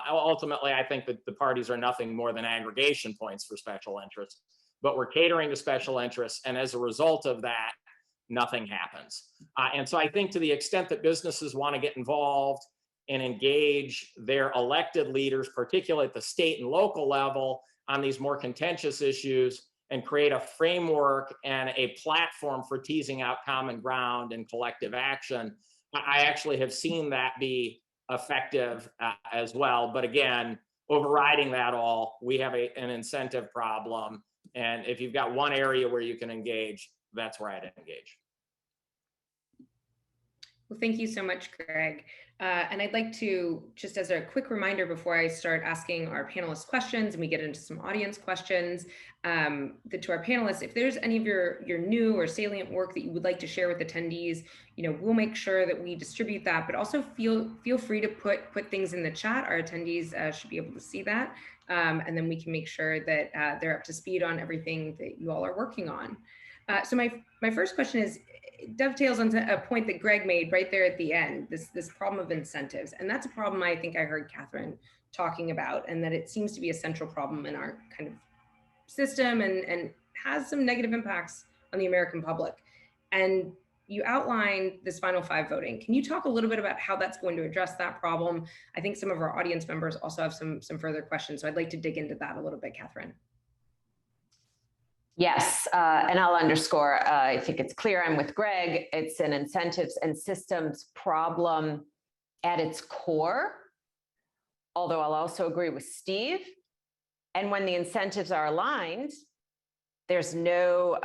Ultimately, I think that the parties are nothing more than aggregation points for special interests, but we're catering to special interests. And as a result of that, nothing happens. And so I think to the extent that businesses want to get involved and engage their elected leaders, particularly at the state and local level, on these more contentious issues and create a framework and a platform for teasing out common ground and collective action, I actually have seen that be effective as well. But again, overriding that all, we have an incentive problem. And if you've got one area where you can engage, that's where I'd engage. Well, thank you so much, Greg. And I'd like to, just as a quick reminder before I start asking our panelists questions and we get into some audience questions, to our panelists, if there's any of your new or salient work that you would like to share with attendees, we'll make sure that we distribute that, but also feel free to put things in the chat. Our attendees should be able to see that. And then we can make sure that they're up to speed on everything that you all are working on. So my first question is, dovetails onto a point that Greg made right there at the end, this problem of incentives. And that's a problem I think I heard Katherine talking about, and that it seems to be a central problem in our kind of system and has some negative impacts on the American public. And you outlined this final five voting. Can you talk a little bit about how that's going to address that problem? I think some of our audience members also have some further questions. So I'd like to dig into that a little bit, Katherine. Yes, and I'll underscore, I think it's clear I'm with Greg. It's an incentives and systems problem at its core, although I'll also agree with Steve. And when the incentives are aligned, there's no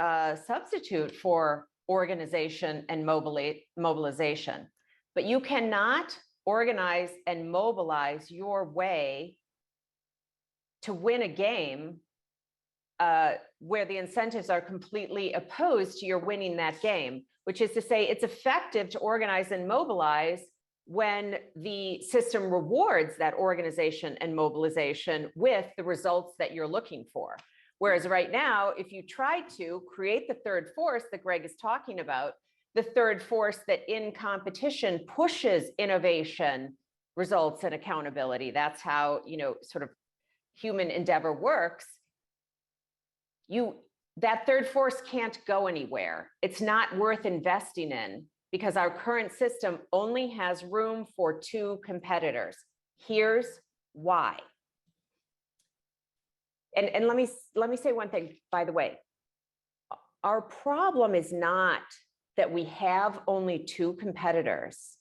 substitute for organization and mobilization. But you cannot organize and mobilize your way to win a game where the incentives are completely opposed to your winning that game, which is to say it's effective to organize and mobilize when the system rewards that organization and mobilization with the results that you're looking for. Whereas right now, if you try to create the third force that Greg is talking about, the third force that in competition pushes innovation, results, and accountability, that's how, sort of human endeavor works. That third force can't go anywhere. It's not worth investing in because our current system only has room for two competitors. Here's why. And let me say one thing, by the way. Our problem is not that we have only two competitors.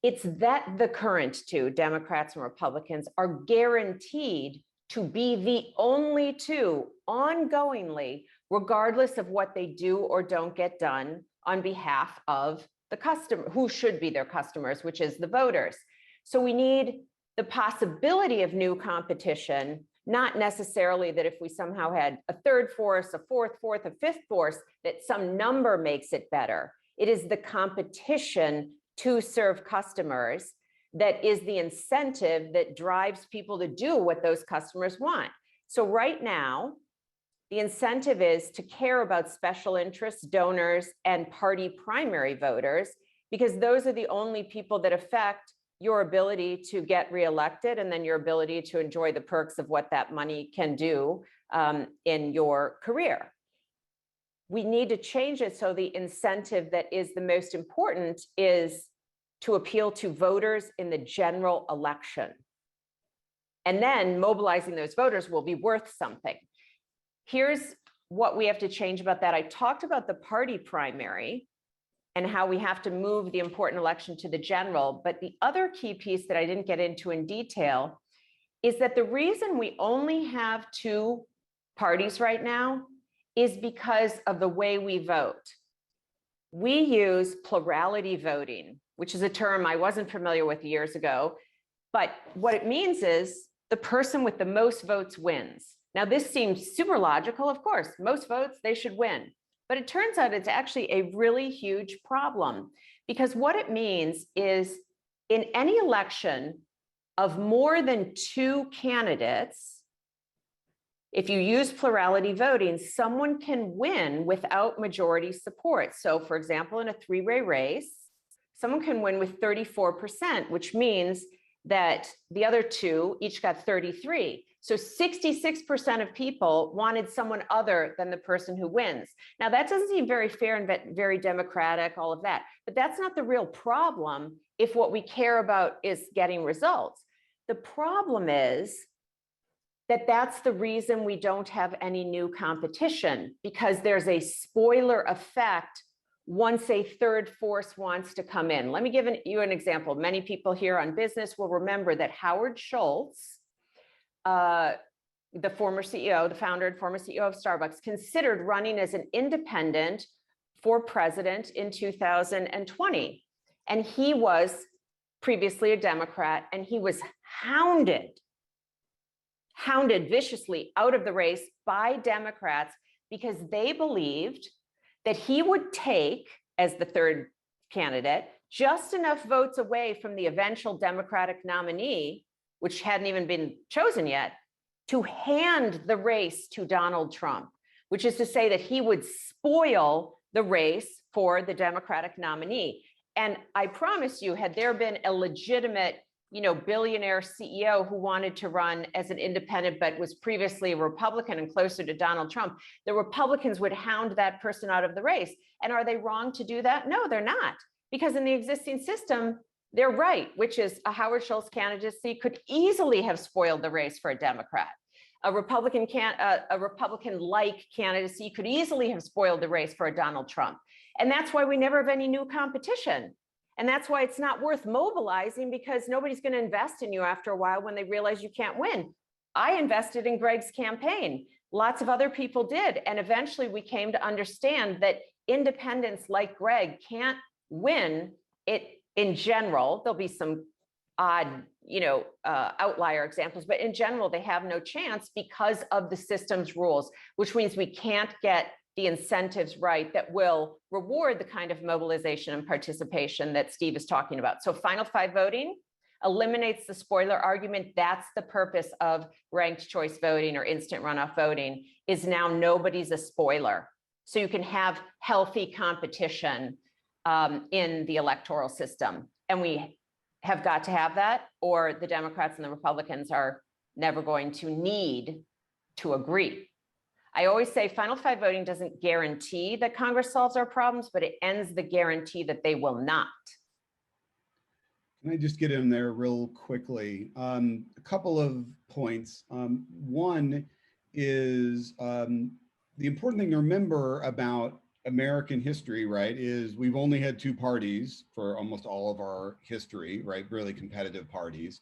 It's that the current two, Democrats and Republicans, are guaranteed to be the only two ongoingly, regardless of what they do or don't get done on behalf of the customer, who should be their customers, which is the voters. So we need the possibility of new competition, not necessarily that if we somehow had a third force, a fourth, a fifth force, that some number makes it better. It is the competition to serve customers that is the incentive that drives people to do what those customers want. So right now, the incentive is to care about special interests, donors, and party primary voters, because those are the only people that affect your ability to get reelected and then your ability to enjoy the perks of what that money can do in your career. We need to change it so the incentive that is the most important is to appeal to voters in the general election. And then mobilizing those voters will be worth something. Here's what we have to change about that. I talked about the party primary. and how we have to move the important election to the general. But the other key piece that I didn't get into in detail is that the reason we only have two parties right now is because of the way we vote. We use plurality voting, which is a term I wasn't familiar with years ago. But what it means is the person with the most votes wins. Now, this seems super logical. Of course, most votes, they should win. But it turns out it's actually a really huge problem, because what it means is in any election of more than two candidates, if you use plurality voting, someone can win without majority support. So for example, in a three-way race, someone can win with 34%, which means that the other two each got 33. So 66% of people wanted someone other than the person who wins. Now that doesn't seem very fair and very democratic, all of that, but that's not the real problem if what we care about is getting results. The problem is that that's the reason we don't have any new competition, because there's a spoiler effect once a third force wants to come in. Let me give you an example. Many people here on business will remember that Howard Schultz, the former CEO, the founder and former CEO of Starbucks, considered running as an independent for president in 2020. And he was previously a Democrat, and he was hounded viciously out of the race by Democrats because they believed that he would take, as the third candidate, just enough votes away from the eventual Democratic nominee, which hadn't even been chosen yet, to hand the race to Donald Trump, which is to say that he would spoil the race for the Democratic nominee. And I promise you, had there been a legitimate, billionaire CEO who wanted to run as an independent, but was previously a Republican and closer to Donald Trump, the Republicans would hound that person out of the race. And are they wrong to do that? No, they're not. Because in the existing system, they're right, which is a Howard Schultz candidacy could easily have spoiled the race for a Democrat. A Republican-like candidacy could easily have spoiled the race for a Donald Trump. And that's why we never have any new competition. And that's why it's not worth mobilizing, because nobody's going to invest in you after a while when they realize you can't win. I invested in Greg's campaign. Lots of other people did. And eventually we came to understand that independents like Greg can't win it in general. There'll be some odd, outlier examples, but in general, they have no chance because of the system's rules, which means we can't get the incentives right that will reward the kind of mobilization and participation that Steve is talking about. So final five voting eliminates the spoiler argument. That's the purpose of ranked choice voting or instant runoff voting, is now nobody's a spoiler. So you can have healthy competition in the electoral system. And we have got to have that, or the Democrats and the Republicans are never going to need to agree. I always say final five voting doesn't guarantee that Congress solves our problems, but it ends the guarantee that they will not. Can I just get in there real quickly? A couple of points. One is the important thing to remember about American history, right, is we've only had two parties for almost all of our history, right, really competitive parties.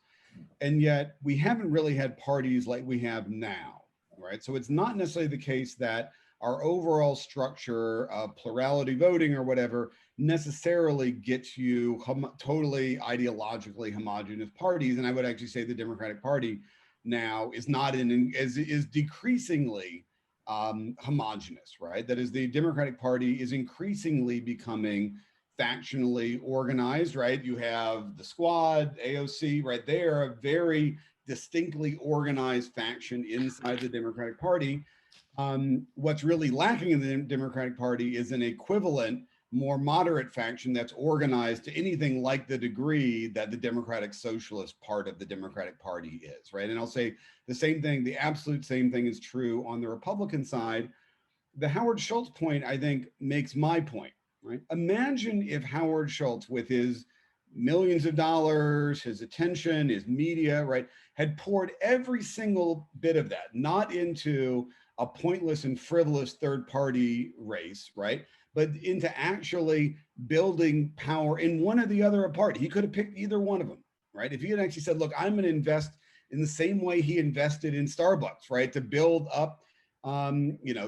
And yet we haven't really had parties like we have now. Right. So it's not necessarily the case that our overall structure of plurality voting or whatever necessarily gets you totally ideologically homogenous parties. And I would actually say the Democratic Party now is not is decreasingly homogenous, right? That is, the Democratic Party is increasingly becoming factionally organized, right? You have the Squad, AOC, right? They are a very distinctly organized faction inside the Democratic Party. What's really lacking in the Democratic Party is an equivalent, more moderate faction that's organized to anything like the degree that the Democratic Socialist part of the Democratic Party is, right? And I'll say the same thing, the absolute same thing is true on the Republican side. The Howard Schultz point, I think, makes my point, right? Imagine if Howard Schultz, with his millions of dollars, his attention, his media, right, had poured every single bit of that, not into a pointless and frivolous third party race, right, but into actually building power in one or the other party. He could have picked either one of them, right? If he had actually said, look, I'm going to invest in the same way he invested in Starbucks, right? To build up,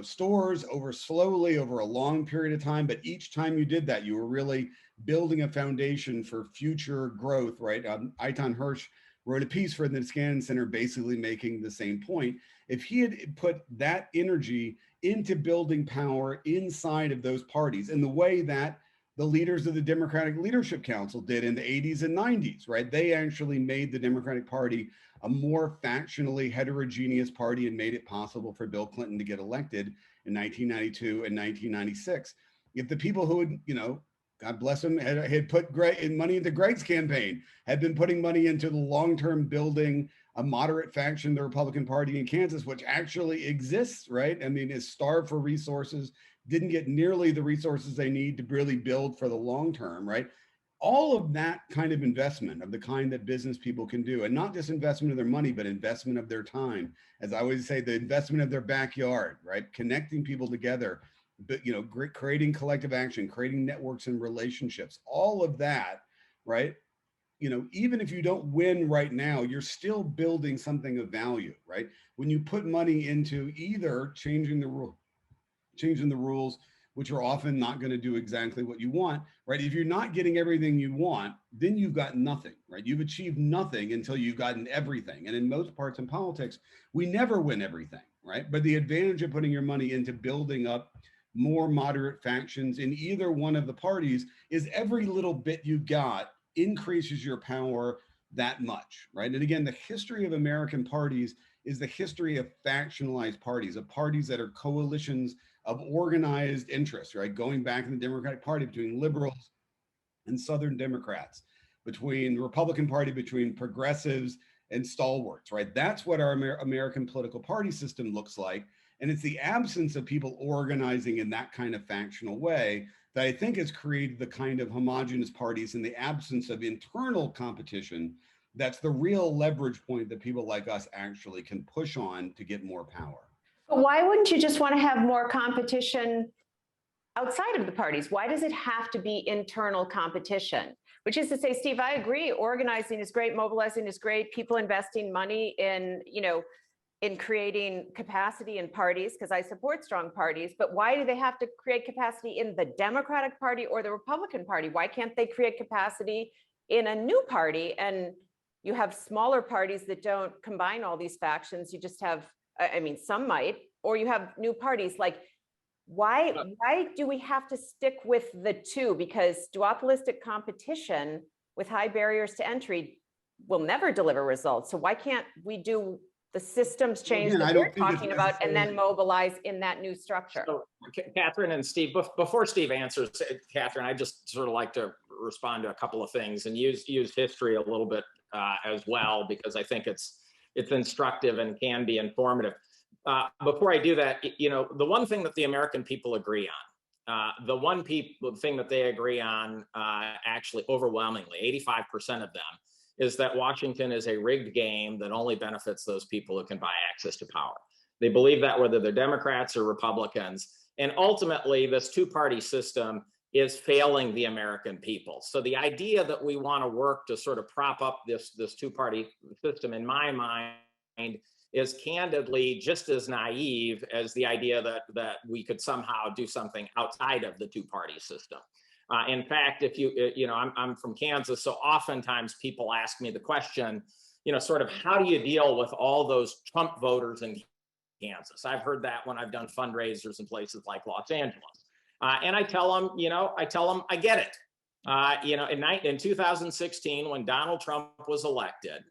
stores slowly over a long period of time. But each time you did that, you were really building a foundation for future growth, right? Eitan Hirsch wrote a piece for the Scannon Center basically making the same point. If he had put that energy into building power inside of those parties in the way that the leaders of the Democratic Leadership Council did in the 80s and 90s, right? They actually made the Democratic Party a more factionally heterogeneous party and made it possible for Bill Clinton to get elected in 1992 and 1996. If the people who had, God bless him, had put money into Greg's campaign, had been putting money into the long-term building a moderate faction, the Republican Party in Kansas, which actually exists, right? I mean, is starved for resources, didn't get nearly the resources they need to really build for the long term, right? All of that kind of investment of the kind that business people can do, and not just investment of their money, but investment of their time. As I always say, the investment of their backyard, right? Connecting people together, but creating collective action, creating networks and relationships, all of that, right? Even if you don't win right now, you're still building something of value, right? When you put money into either changing the rules, which are often not going to do exactly what you want, right? If you're not getting everything you want, then you've got nothing, right? You've achieved nothing until you've gotten everything. And in most parts in politics, we never win everything, right? But the advantage of putting your money into building up more moderate factions in either one of the parties is every little bit you got increases your power that much, right? And again, the history of American parties is the history of factionalized parties, of parties that are coalitions of organized interests, right? Going back in the Democratic Party between liberals and Southern Democrats, between the Republican Party, between progressives and stalwarts, right? That's what our American political party system looks like. And it's the absence of people organizing in that kind of factional way that I think has created the kind of homogenous parties in the absence of internal competition. That's the real leverage point that people like us actually can push on to get more power. But why wouldn't you just want to have more competition outside of the parties? Why does it have to be internal competition? Which is to say, Steve, I agree, organizing is great, mobilizing is great, people investing money in, in creating capacity in parties, because I support strong parties, but why do they have to create capacity in the Democratic Party or the Republican Party? Why can't they create capacity in a new party? And you have smaller parties that don't combine all these factions. You just have, I mean, some might, or you have new parties. Like, why do we have to stick with the two? Because duopolistic competition with high barriers to entry will never deliver results. So why can't we do the systems change that we're talking about and then mobilize in that new structure? So, Katherine and Steve, before Steve answers, Katherine, I just sort of like to respond to a couple of things and use history a little bit as well, because I think it's instructive and can be informative. Before I do that, the one thing that the American people agree on, the thing that they agree on, actually overwhelmingly, 85% of them, is that Washington is a rigged game that only benefits those people who can buy access to power. They believe that whether they're Democrats or Republicans, and ultimately this two-party system is failing the American people. So the idea that we want to work to sort of prop up this two-party system, in my mind, is candidly just as naive as the idea that we could somehow do something outside of the two-party system. In fact, I'm from Kansas, so oftentimes people ask me the question, sort of, how do you deal with all those Trump voters in Kansas? I've heard that when I've done fundraisers in places like Los Angeles. And I tell them, I get it. In 2016, when Donald Trump was elected,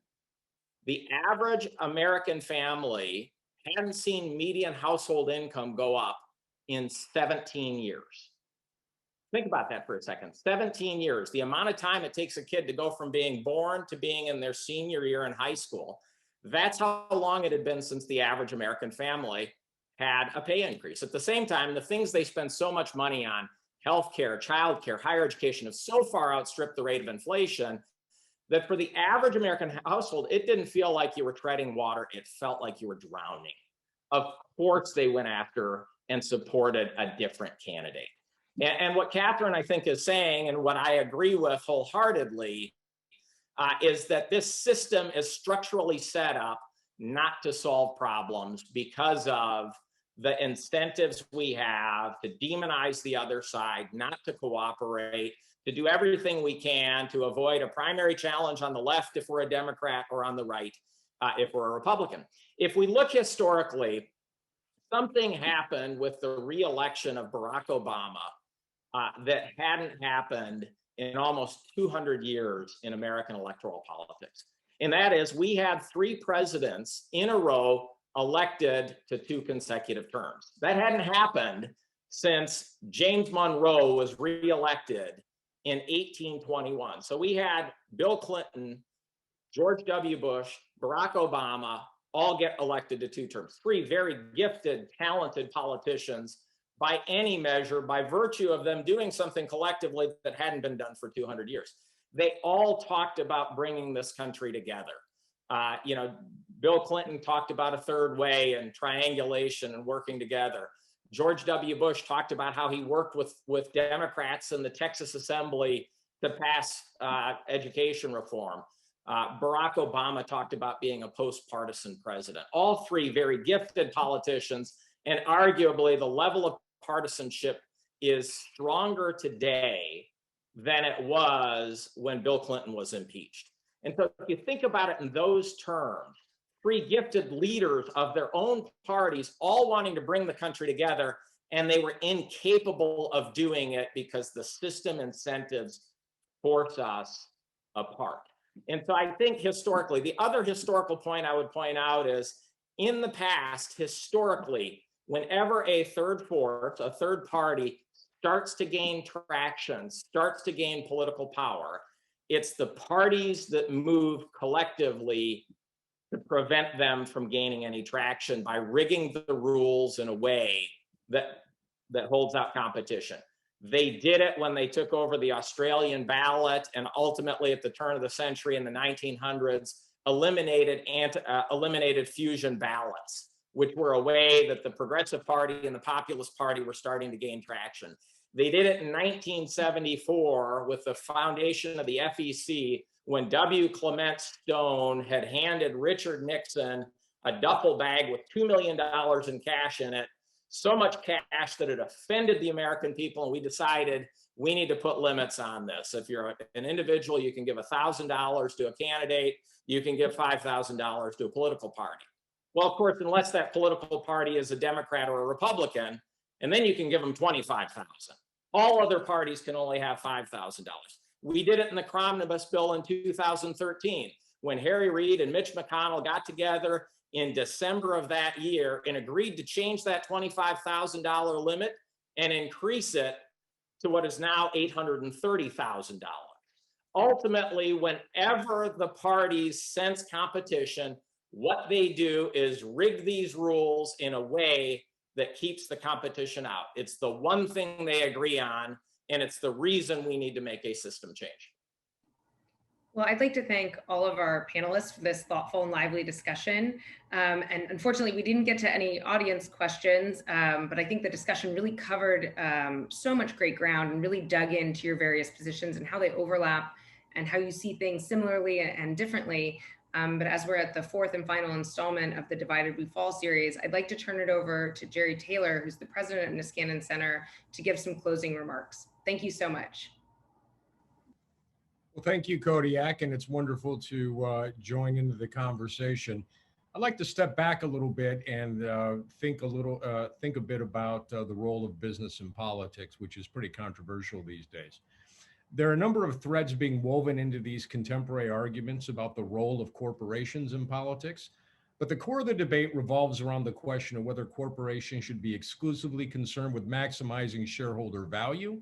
the average American family hadn't seen median household income go up in 17 years. Think about that for a second. 17 years, the amount of time it takes a kid to go from being born to being in their senior year in high school. That's how long it had been since the average American family had a pay increase. At the same time, the things they spend so much money on, healthcare, childcare, higher education, have so far outstripped the rate of inflation that for the average American household, it didn't feel like you were treading water. It felt like you were drowning. Of course, they went after and supported a different candidate. And what Katherine, I think, is saying, and what I agree with wholeheartedly, is that this system is structurally set up not to solve problems because of the incentives we have to demonize the other side, not to cooperate, to do everything we can to avoid a primary challenge on the left if we're a Democrat, or on the right if we're a Republican. If we look historically, something happened with the re-election of Barack Obama that hadn't happened in almost 200 years in American electoral politics. And that is, we had 3 presidents in a row elected to 2 consecutive terms. That hadn't happened since James Monroe was re-elected in 1821. So we had Bill Clinton, George W. Bush, Barack Obama, all get elected to 2 terms. 3 very gifted, talented politicians by any measure, by virtue of them doing something collectively that hadn't been done for 200 years. They all talked about bringing this country together. Bill Clinton talked about a third way and triangulation and working together. George W. Bush talked about how he worked with Democrats in the Texas Assembly to pass education reform. Barack Obama talked about being a post-partisan president. All 3 very gifted politicians, and arguably the level of partisanship is stronger today than it was when Bill Clinton was impeached. And so if you think about it in those terms, 3 gifted leaders of their own parties all wanting to bring the country together, and they were incapable of doing it because the system incentives force us apart. And so I think historically, the other historical point I would point out is, in the past, historically, whenever a third force, a third party, starts to gain traction, starts to gain political power, it's the parties that move collectively to prevent them from gaining any traction by rigging the rules in a way that holds out competition. They did it when they took over the Australian ballot, and ultimately at the turn of the century in the 1900s, eliminated fusion ballots, which were a way that the Progressive Party and the Populist Party were starting to gain traction. They did it in 1974 with the foundation of the FEC, when W. Clement Stone had handed Richard Nixon a duffel bag with $2 million in cash in it, so much cash that it offended the American people, and we decided we need to put limits on this. If you're an individual, you can give $1,000 to a candidate, you can give $5,000 to a political party. Well, of course, unless that political party is a Democrat or a Republican, and then you can give them $25,000. All other parties can only have $5,000. We did it in the Omnibus bill in 2013, when Harry Reid and Mitch McConnell got together in December of that year and agreed to change that $25,000 limit and increase it to what is now $830,000. Ultimately, whenever the parties sense competition, what they do is rig these rules in a way that keeps the competition out. It's the one thing they agree on, and it's the reason we need to make a system change. Well, I'd like to thank all of our panelists for this thoughtful and lively discussion. And unfortunately, we didn't get to any audience questions, but I think the discussion really covered so much great ground and really dug into your various positions and how they overlap and how you see things similarly and differently. But as we're at the 4th and final installment of the Divided We Fall series, I'd like to turn it over to Jerry Taylor, who's the president of Niskanen Center, to give some closing remarks. Thank you so much. Well, thank you, Kodiak, and it's wonderful to join into the conversation. I'd like to step back a little bit and think a bit about the role of business in politics, which is pretty controversial these days. There are a number of threads being woven into these contemporary arguments about the role of corporations in politics, but the core of the debate revolves around the question of whether corporations should be exclusively concerned with maximizing shareholder value,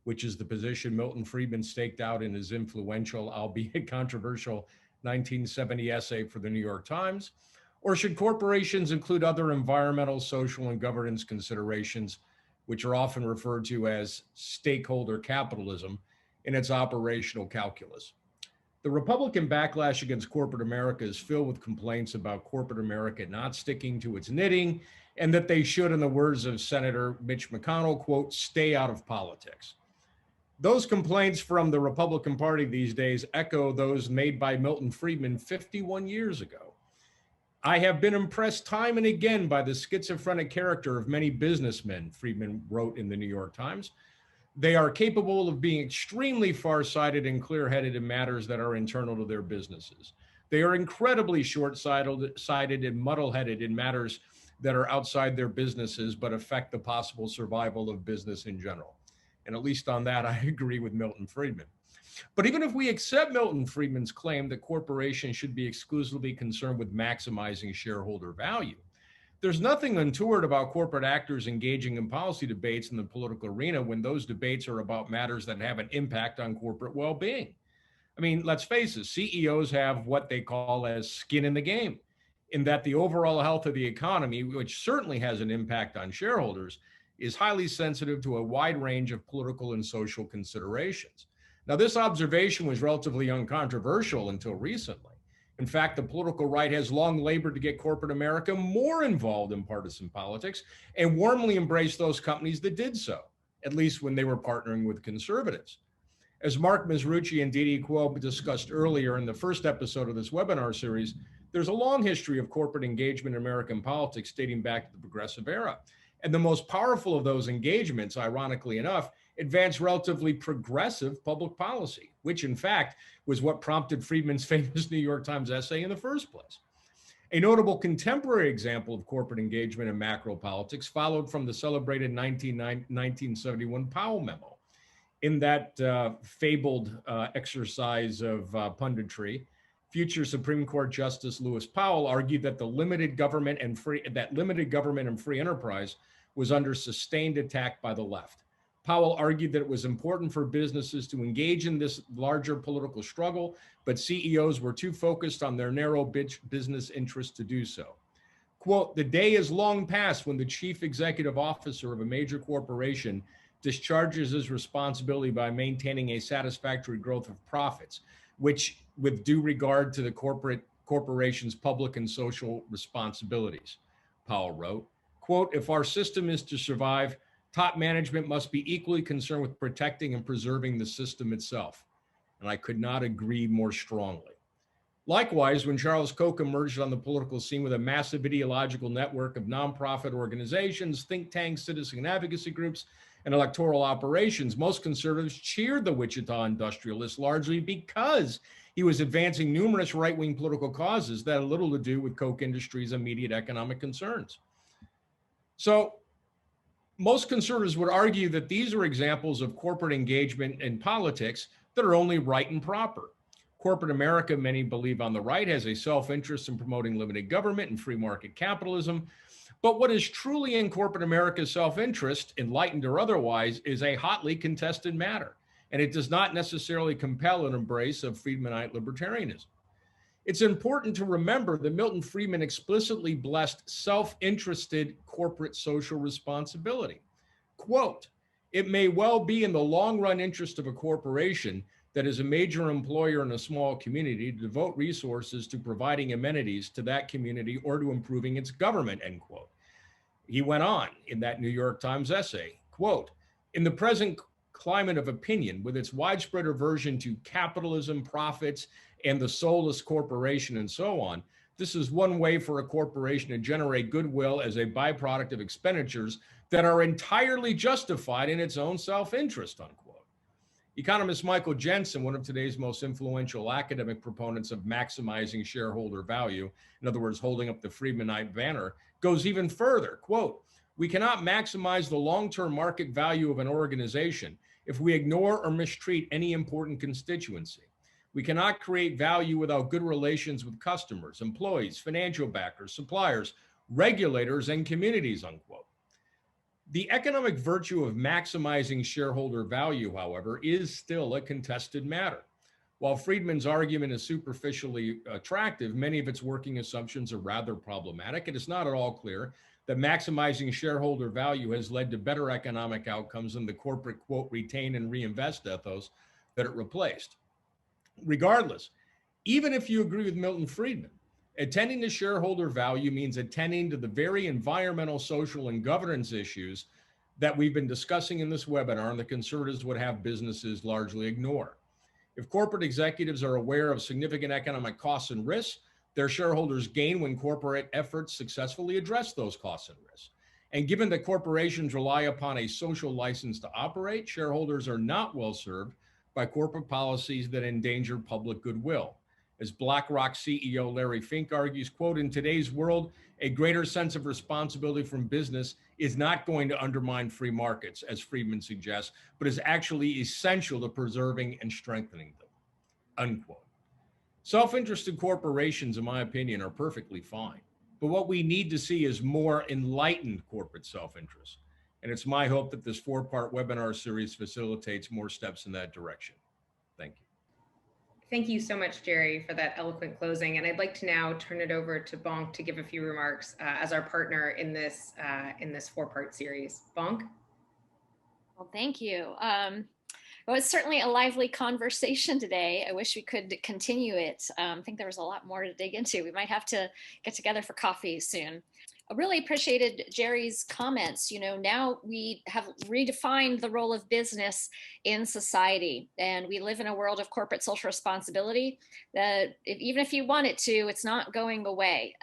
which is the position Milton Friedman staked out in his influential, albeit controversial, 1970 essay for the New York Times, or should corporations include other environmental, social, and governance considerations, which are often referred to as stakeholder capitalism, in its operational calculus. The Republican backlash against corporate America is filled with complaints about corporate America not sticking to its knitting and that they should, in the words of Senator Mitch McConnell, quote, stay out of politics. Those complaints from the Republican Party these days echo those made by Milton Friedman 51 years ago. I have been impressed time and again by the schizophrenic character of many businessmen, Friedman wrote in the New York Times. They are capable of being extremely far-sighted and clear-headed in matters that are internal to their businesses. They are incredibly short-sighted and muddle-headed in matters that are outside their businesses but affect the possible survival of business in general. And at least on that, I agree with Milton Friedman. But even if we accept Milton Friedman's claim that corporations should be exclusively concerned with maximizing shareholder value, there's nothing untoward about corporate actors engaging in policy debates in the political arena when those debates are about matters that have an impact on corporate well-being. I mean, let's face it, CEOs have what they call as skin in the game, in that the overall health of the economy, which certainly has an impact on shareholders, is highly sensitive to a wide range of political and social considerations. Now, this observation was relatively uncontroversial until recently. In fact, the political right has long labored to get corporate America more involved in partisan politics and warmly embraced those companies that did so, at least when they were partnering with conservatives. As Mark Mizrucci and Didi Quo discussed earlier in the first episode of this webinar series, there's a long history of corporate engagement in American politics dating back to the progressive era. And the most powerful of those engagements, ironically enough, advanced relatively progressive public policy, which in fact was what prompted Friedman's famous New York Times essay in the first place. A notable contemporary example of corporate engagement in macro politics followed from the celebrated 1971 Powell memo. In that fabled exercise of punditry, future Supreme Court Justice Lewis Powell argued that limited government and free enterprise was under sustained attack by the left. Powell argued that it was important for businesses to engage in this larger political struggle, but CEOs were too focused on their narrow business interests to do so. Quote, the day is long past when the chief executive officer of a major corporation discharges his responsibility by maintaining a satisfactory growth of profits, which with due regard to the corporation's public and social responsibilities, Powell wrote. Quote, if our system is to survive, top management must be equally concerned with protecting and preserving the system itself. And I could not agree more strongly. Likewise, when Charles Koch emerged on the political scene with a massive ideological network of nonprofit organizations, think tanks, citizen advocacy groups, and electoral operations, most conservatives cheered the Wichita industrialist largely because he was advancing numerous right-wing political causes that had little to do with Koch Industries' immediate economic concerns. So most conservatives would argue that these are examples of corporate engagement in politics that are only right and proper. Corporate America, many believe on the right, has a self-interest in promoting limited government and free market capitalism. But what is truly in corporate America's self-interest, enlightened or otherwise, is a hotly contested matter. And it does not necessarily compel an embrace of Friedmanite libertarianism. It's important to remember that Milton Friedman explicitly blessed self-interested corporate social responsibility. Quote, it may well be in the long-run interest of a corporation that is a major employer in a small community to devote resources to providing amenities to that community or to improving its government, end quote. He went on in that New York Times essay, quote, in the present climate of opinion, with its widespread aversion to capitalism, profits, and the soulless corporation and so on, this is one way for a corporation to generate goodwill as a byproduct of expenditures that are entirely justified in its own self-interest, unquote. Economist Michael Jensen, one of today's most influential academic proponents of maximizing shareholder value, in other words, holding up the Friedmanite banner, goes even further, quote, we cannot maximize the long-term market value of an organization if we ignore or mistreat any important constituency. We cannot create value without good relations with customers, employees, financial backers, suppliers, regulators, and communities, unquote. The economic virtue of maximizing shareholder value, however, is still a contested matter. While Friedman's argument is superficially attractive, many of its working assumptions are rather problematic. It is not at all clear that maximizing shareholder value has led to better economic outcomes than the corporate, quote, retain and reinvest ethos that it replaced. Regardless, even if you agree with Milton Friedman, attending to shareholder value means attending to the very environmental, social, and governance issues that we've been discussing in this webinar and the conservatives would have businesses largely ignore. If corporate executives are aware of significant economic costs and risks, their shareholders gain when corporate efforts successfully address those costs and risks. And given that corporations rely upon a social license to operate, shareholders are not well served by corporate policies that endanger public goodwill. As BlackRock CEO Larry Fink argues, quote, in today's world, a greater sense of responsibility from business is not going to undermine free markets, as Friedman suggests, but is actually essential to preserving and strengthening them, unquote. Self-interested corporations, in my opinion, are perfectly fine. But what we need to see is more enlightened corporate self-interest. And it's my hope that this 4-part webinar series facilitates more steps in that direction. Thank you. Thank you so much, Jerry, for that eloquent closing. And I'd like to now turn it over to Bonk to give a few remarks as our partner in this 4-part series. Bonk? Well, thank you. Well, it's certainly a lively conversation today. I wish we could continue it. I think there was a lot more to dig into. We might have to get together for coffee soon. I really appreciated Jerry's comments. You know, now we have redefined the role of business in society, and we live in a world of corporate social responsibility that even if you want it to, it's not going away.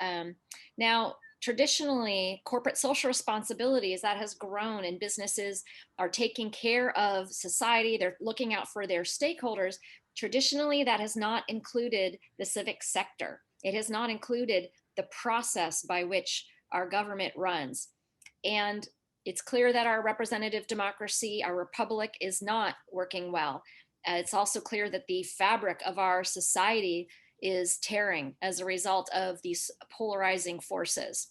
Now, traditionally, corporate social responsibility, as that has grown and businesses are taking care of society, they're looking out for their stakeholders. Traditionally, that has not included the civic sector. It has not included the process by which our government runs. And it's clear that our representative democracy, our republic, is not working well. It's also clear that the fabric of our society is tearing as a result of these polarizing forces.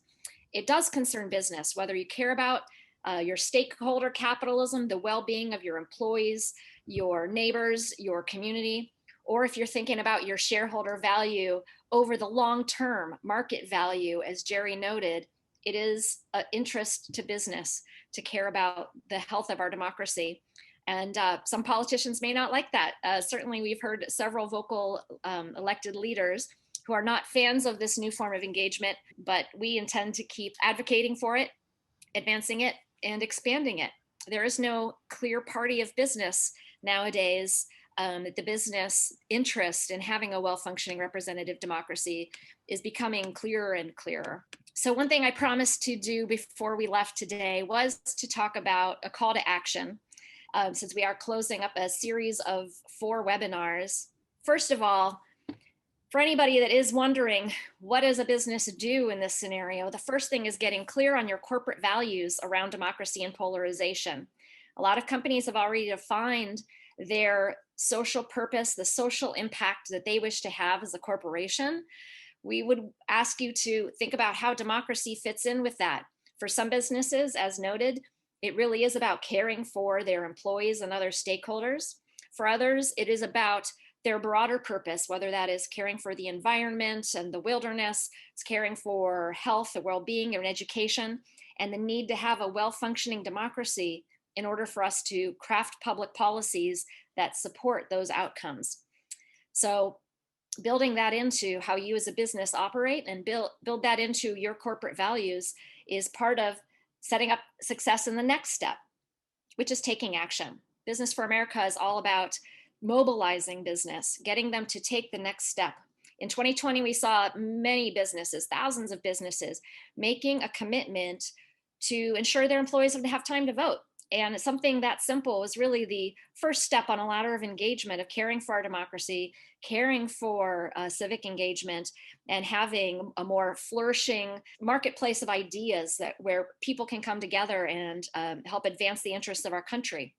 It does concern business, whether you care about your stakeholder capitalism, the well-being of your employees, your neighbors, your community, or if you're thinking about your shareholder value over the long-term market value, as Jerry noted, it is an interest to business to care about the health of our democracy. And some politicians may not like that. Certainly, we've heard several vocal elected leaders who are not fans of this new form of engagement, but we intend to keep advocating for it, advancing it, and expanding it. There is no clear party of business nowadays. The business interest in having a well-functioning representative democracy is becoming clearer and clearer. So one thing I promised to do before we left today was to talk about a call to action, since we are closing up a series of 4 webinars. First of all, for anybody that is wondering, what does a business do in this scenario? The first thing is getting clear on your corporate values around democracy and polarization. A lot of companies have already defined their social purpose, the social impact that they wish to have as a corporation. We would ask you to think about how democracy fits in with that. For some businesses, as noted, it really is about caring for their employees and other stakeholders. For others, it is about their broader purpose, whether that is caring for the environment and the wilderness, it's caring for health, the well-being, and education, and the need to have a well-functioning democracy in order for us to craft public policies that support those outcomes. So building that into how you as a business operate and build that into your corporate values is part of setting up success in the next step, which is taking action. Business for America is all about mobilizing business, getting them to take the next step. In 2020, we saw many businesses, thousands of businesses, making a commitment to ensure their employees would have time to vote. And something that simple was really the first step on a ladder of engagement of caring for our democracy, caring for civic engagement, and having a more flourishing marketplace of ideas where people can come together and help advance the interests of our country.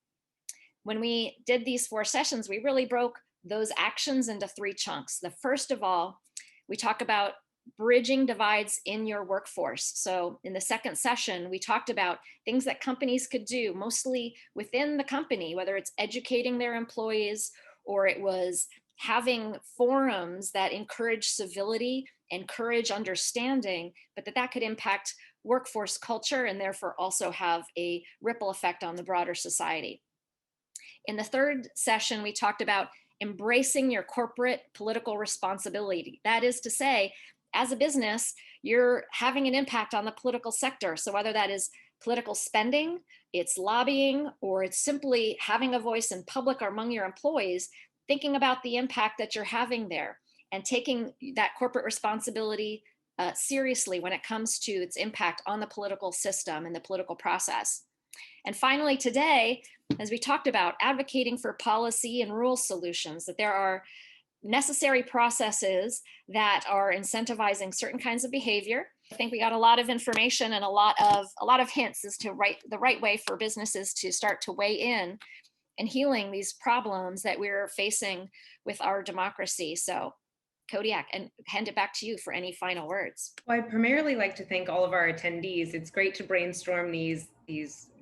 When we did these 4 sessions, we really broke those actions into 3 chunks. The first of all, we talk about bridging divides in your workforce. So in the second session, we talked about things that companies could do, mostly within the company, whether it's educating their employees or it was having forums that encourage civility, encourage understanding, but that could impact workforce culture and therefore also have a ripple effect on the broader society. In the third session, we talked about embracing your corporate political responsibility. That is to say, as a business, you're having an impact on the political sector. So whether that is political spending, it's lobbying, or it's simply having a voice in public or among your employees, thinking about the impact that you're having there and taking that corporate responsibility seriously when it comes to its impact on the political system and the political process. And finally, today, as we talked about, advocating for policy and rule solutions, that there are necessary processes that are incentivizing certain kinds of behavior. I think we got a lot of information and a lot of hints as to the right way for businesses to start to weigh in and healing these problems that we're facing with our democracy. So Kodiak, and hand it back to you for any final words. Well, I'd primarily like to thank all of our attendees. It's great to brainstorm these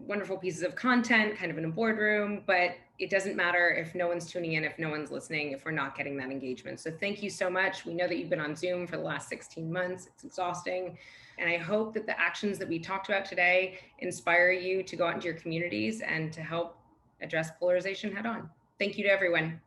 wonderful pieces of content kind of in a boardroom, but it doesn't matter if no one's tuning in, if no one's listening, if we're not getting that engagement. So thank you so much. We know that you've been on Zoom for the last 16 months. It's exhausting. And I hope that the actions that we talked about today inspire you to go out into your communities and to help address polarization head on. Thank you to everyone.